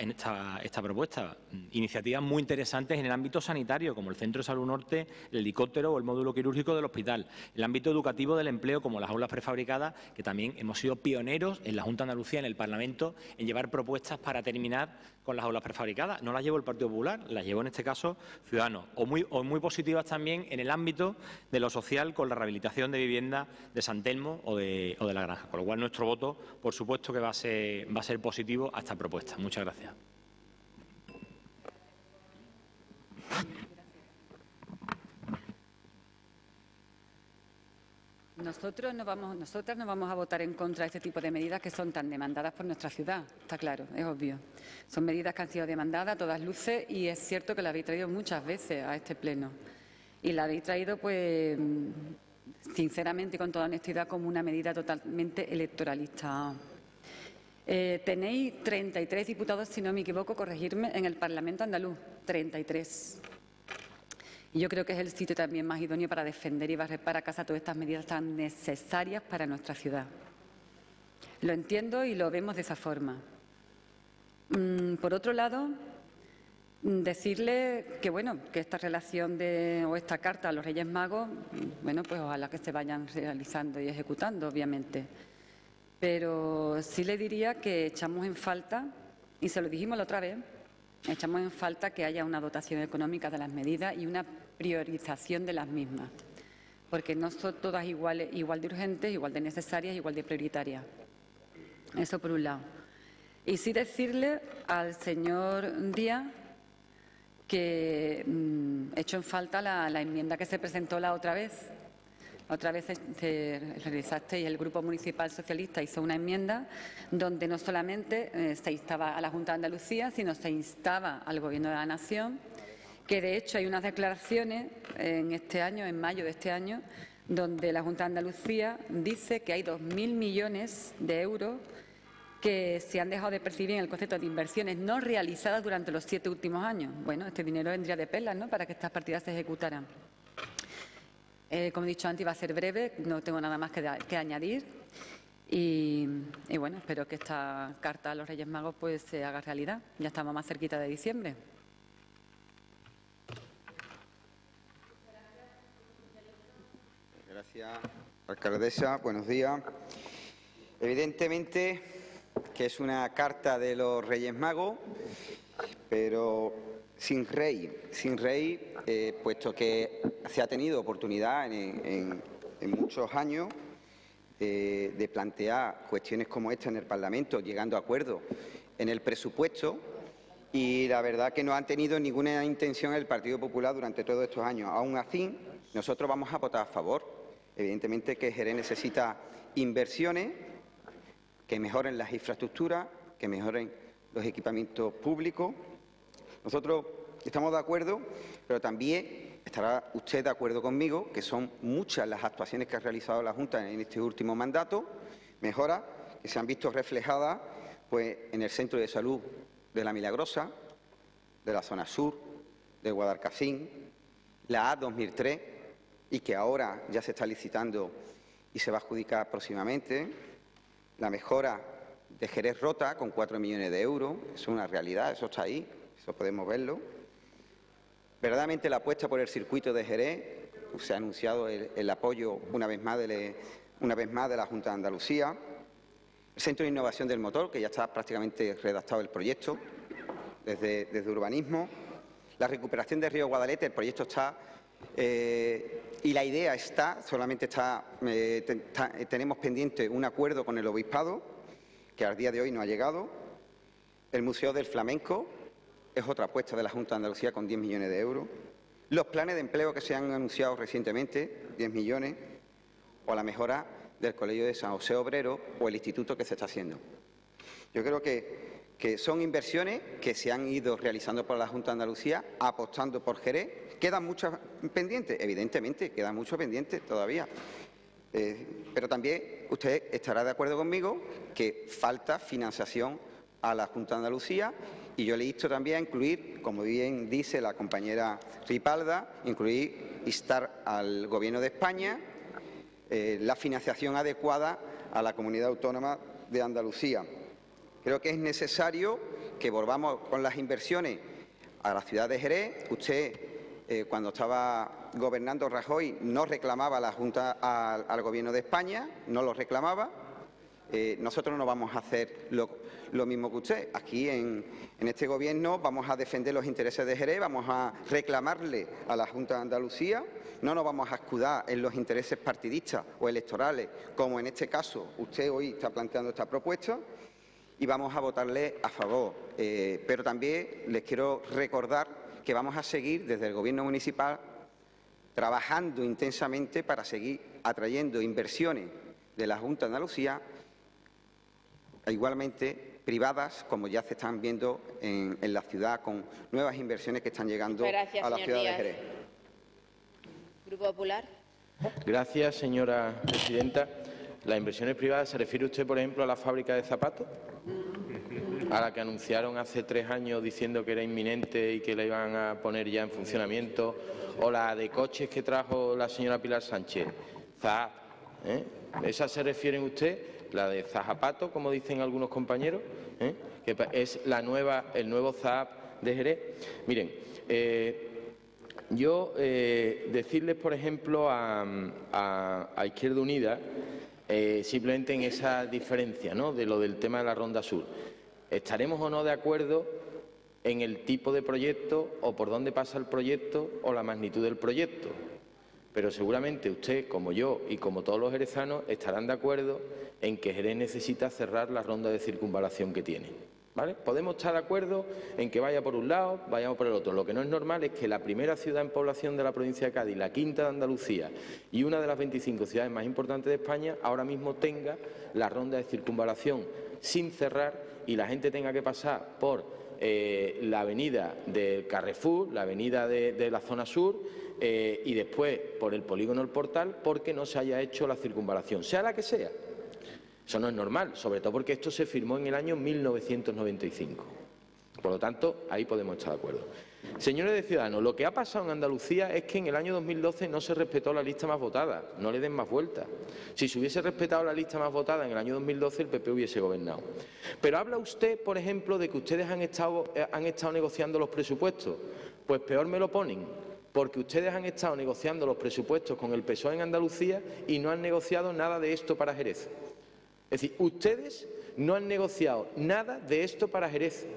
propuesta. Iniciativas muy interesantes en el ámbito sanitario, como el Centro de Salud Norte, el helicóptero o el módulo quirúrgico del hospital. El ámbito educativo del empleo, como las aulas prefabricadas, que también hemos sido pioneros en la Junta de Andalucía, en el Parlamento, en llevar propuestas para terminar con las aulas prefabricadas. No las llevó el Partido Popular, las llevó en este caso Ciudadanos. O muy positivas también en el ámbito de lo social, con la rehabilitación de viviendas de San Telmo o de La Granja. Con lo cual nuestro voto, por supuesto, que va a ser positivo a esta propuesta. Muchas gracias. nosotras no vamos a votar en contra de este tipo de medidas que son tan demandadas por nuestra ciudad, está claro, es obvio. Son medidas que han sido demandadas a todas luces y es cierto que las habéis traído muchas veces a este pleno. Y la habéis traído, pues, sinceramente y con toda honestidad, como una medida totalmente electoralista. Tenéis 33 diputados, si no me equivoco, corregirme, en el Parlamento andaluz, 33. Y yo creo que es el sitio también más idóneo para defender y barrer para casa todas estas medidas tan necesarias para nuestra ciudad. Lo entiendo y lo vemos de esa forma. Por otro lado, decirle que, bueno, que esta relación o esta carta a los Reyes Magos, bueno, pues ojalá que se vayan realizando y ejecutando, obviamente. Pero sí le diría que echamos en falta, y se lo dijimos la otra vez, echamos en falta que haya una dotación económica de las medidas y una priorización de las mismas, porque no son todas igual de urgentes, igual de necesarias, igual de prioritarias. Eso por un lado. Y sí decirle al señor Díaz que echo en falta la enmienda que se presentó la otra vez. Otra vez realizasteis, el Grupo Municipal Socialista hizo una enmienda donde no solamente se instaba a la Junta de Andalucía, sino se instaba al Gobierno de la Nación, que de hecho hay unas declaraciones en este año, en mayo de este año, donde la Junta de Andalucía dice que hay 2.000 millones de euros que se han dejado de percibir en el concepto de inversiones no realizadas durante los 7 últimos años. Bueno, este dinero vendría de perlas, ¿no?, para que estas partidas se ejecutaran. Como he dicho antes, iba a ser breve, no tengo nada más que añadir y bueno, espero que esta carta a los Reyes Magos pues se haga realidad. Ya estamos más cerquita de diciembre. Gracias, alcaldesa. Buenos días. Evidentemente que es una carta de los Reyes Magos, pero sin rey, puesto que se ha tenido oportunidad en muchos años de plantear cuestiones como esta en el Parlamento, llegando a acuerdos en el presupuesto, y la verdad que no han tenido ninguna intención el Partido Popular durante todos estos años. Aún así, nosotros vamos a votar a favor. Evidentemente que Jerez necesita inversiones que mejoren las infraestructuras, que mejoren los equipamientos públicos. Nosotros estamos de acuerdo, pero también estará usted de acuerdo conmigo que son muchas las actuaciones que ha realizado la Junta en este último mandato, mejoras que se han visto reflejadas pues, en el Centro de Salud de La Milagrosa, de la zona sur, de Guadalcacín, la A2003, y que ahora ya se está licitando y se va a adjudicar próximamente, la mejora de Jerez Rota con 4 millones de euros, es una realidad, eso está ahí, eso podemos verlo. Verdaderamente la apuesta por el circuito de Jerez, se ha anunciado el apoyo una vez más de la Junta de Andalucía. El Centro de Innovación del Motor, que ya está prácticamente redactado el proyecto desde Urbanismo. La recuperación del río Guadalete, el proyecto está y la idea está, solamente tenemos pendiente un acuerdo con el Obispado, que al día de hoy no ha llegado. El Museo del Flamenco es otra apuesta de la Junta de Andalucía con 10 millones de euros. Los planes de empleo que se han anunciado recientemente, 10 millones, o la mejora del Colegio de San José Obrero o el instituto que se está haciendo. Yo creo que son inversiones que se han ido realizando por la Junta de Andalucía, apostando por Jerez. ¿Quedan muchas pendientes? Evidentemente, quedan muchos pendientes todavía. Pero también usted estará de acuerdo conmigo que falta financiación a la Junta de Andalucía, y yo le insto también a incluir, como bien dice la compañera Ripalda, instar al Gobierno de España la financiación adecuada a la Comunidad Autónoma de Andalucía. Creo que es necesario que volvamos con las inversiones a la ciudad de Jerez. Usted, cuando estaba gobernando Rajoy, no reclamaba a la Junta al Gobierno de España, no lo reclamaba. Nosotros no vamos a hacer lo mismo que usted. Aquí, en este Gobierno, vamos a defender los intereses de Jerez, vamos a reclamarle a la Junta de Andalucía, no nos vamos a escudar en los intereses partidistas o electorales, como en este caso usted hoy está planteando esta propuesta, y vamos a votarle a favor. Pero también les quiero recordar que vamos a seguir desde el Gobierno municipal trabajando intensamente para seguir atrayendo inversiones de la Junta de Andalucía, igualmente privadas, como ya se están viendo en la ciudad, con nuevas inversiones que están llegando a la ciudad de Jerez. Grupo Popular. Gracias, señora presidenta. ¿Las inversiones privadas se refiere usted, por ejemplo, a la fábrica de zapatos? A la que anunciaron hace 3 años diciendo que era inminente y que la iban a poner ya en funcionamiento, o la de coches que trajo la señora Pilar Sánchez, ZAP, ¿Esa se refiere usted? La de Zapato, como dicen algunos compañeros, que es el nuevo ZAP de Jerez. Miren, yo decirles, por ejemplo, a Izquierda Unida, simplemente en esa diferencia, ¿no?, de lo del tema de la Ronda Sur. ¿Estaremos o no de acuerdo en el tipo de proyecto o por dónde pasa el proyecto o la magnitud del proyecto? Pero seguramente usted, como yo y como todos los jerezanos, estarán de acuerdo en que Jerez necesita cerrar la ronda de circunvalación que tiene, ¿vale? Podemos estar de acuerdo en que vaya por un lado, vayamos por el otro. Lo que no es normal es que la primera ciudad en población de la provincia de Cádiz, la quinta de Andalucía y una de las 25 ciudades más importantes de España, ahora mismo tenga la ronda de circunvalación sin cerrar y la gente tenga que pasar por la avenida del Carrefour, la avenida de la zona sur y después por el polígono El Portal, porque no se haya hecho la circunvalación, sea la que sea. Eso no es normal, sobre todo porque esto se firmó en el año 1995. Por lo tanto, ahí podemos estar de acuerdo. Señores de Ciudadanos, lo que ha pasado en Andalucía es que en el año 2012 no se respetó la lista más votada. No le den más vueltas. Si se hubiese respetado la lista más votada en el año 2012, el PP hubiese gobernado. Pero habla usted, por ejemplo, de que ustedes han estado negociando los presupuestos. Pues peor me lo ponen, porque ustedes han estado negociando los presupuestos con el PSOE en Andalucía y no han negociado nada de esto para Jerez. Es decir, ustedes no han negociado nada de esto para Jerez,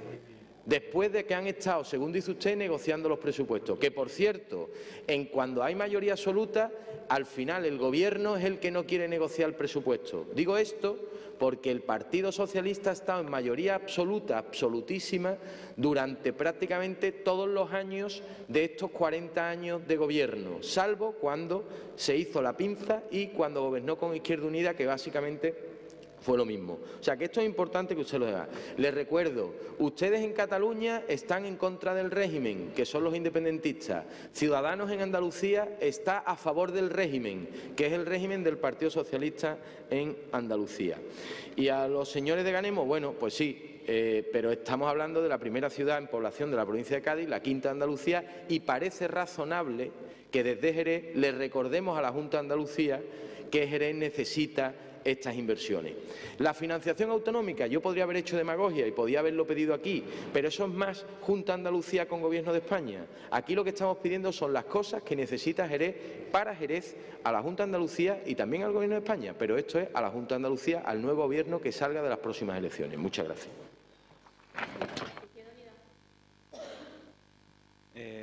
después de que han estado, según dice usted, negociando los presupuestos. Que, por cierto, cuando hay mayoría absoluta, al final el Gobierno es el que no quiere negociar el presupuesto. Digo esto porque el Partido Socialista ha estado en mayoría absoluta, absolutísima, durante prácticamente todos los años de estos 40 años de Gobierno, salvo cuando se hizo la pinza y cuando gobernó con Izquierda Unida, que básicamente fue lo mismo. O sea, que esto es importante que usted lo diga. Les recuerdo, ustedes en Cataluña están en contra del régimen, que son los independentistas. Ciudadanos en Andalucía está a favor del régimen, que es el régimen del Partido Socialista en Andalucía. Y a los señores de Ganemos, bueno, pues sí, pero estamos hablando de la primera ciudad en población de la provincia de Cádiz, la quinta de Andalucía, y parece razonable que desde Jerez le recordemos a la Junta de Andalucía que Jerez necesita estas inversiones. La financiación autonómica, yo podría haber hecho demagogia y podía haberlo pedido aquí, pero eso es más Junta de Andalucía con Gobierno de España. Aquí lo que estamos pidiendo son las cosas que necesita Jerez para Jerez, a la Junta de Andalucía y también al Gobierno de España, pero esto es a la Junta de Andalucía, al nuevo Gobierno que salga de las próximas elecciones. Muchas gracias.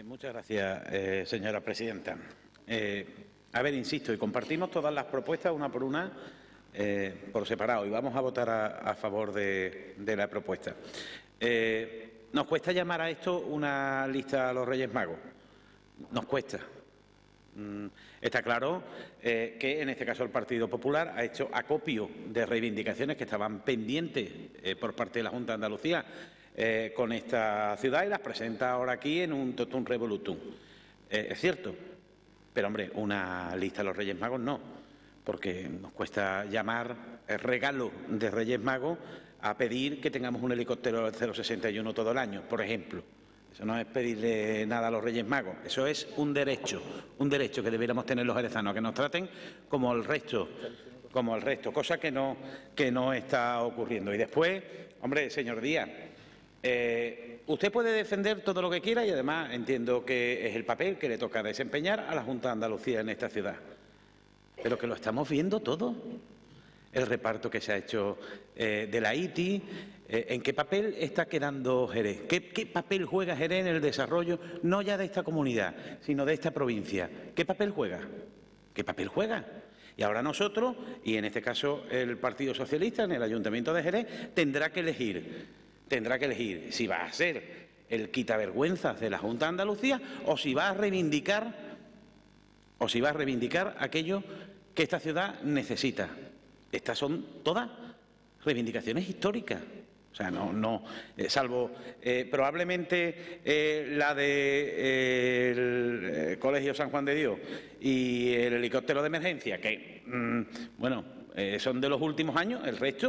Muchas gracias, señora presidenta. A ver, insisto, y compartimos todas las propuestas una por una, por separado, y vamos a votar a favor de la propuesta. Nos cuesta llamar a esto una lista a los Reyes Magos. Nos cuesta. Está claro que en este caso el Partido Popular ha hecho acopio de reivindicaciones que estaban pendientes por parte de la Junta de Andalucía con esta ciudad y las presenta ahora aquí en un totum revolutum. Es cierto, pero hombre, una lista a los Reyes Magos no, porque nos cuesta llamar el regalo de Reyes Magos a pedir que tengamos un helicóptero 061 todo el año, por ejemplo. Eso no es pedirle nada a los Reyes Magos, eso es un derecho que debiéramos tener los jerezanos, que nos traten como el resto, cosa que no está ocurriendo. Y después, hombre, señor Díaz, usted puede defender todo lo que quiera y además entiendo que es el papel que le toca desempeñar a la Junta de Andalucía en esta ciudad. Pero que lo estamos viendo todo. El reparto que se ha hecho de la ITI, ¿en qué papel está quedando Jerez? ¿Qué papel juega Jerez en el desarrollo, no ya de esta comunidad, sino de esta provincia? ¿Qué papel juega? ¿Qué papel juega? Y ahora nosotros, y en este caso el Partido Socialista, en el Ayuntamiento de Jerez, tendrá que elegir si va a ser el quitavergüenzas de la Junta de Andalucía o si va a reivindicar aquello que esta ciudad necesita. Estas son todas reivindicaciones históricas. O sea, salvo probablemente la del Colegio San Juan de Dios y el helicóptero de emergencia, que, bueno, son de los últimos años, el resto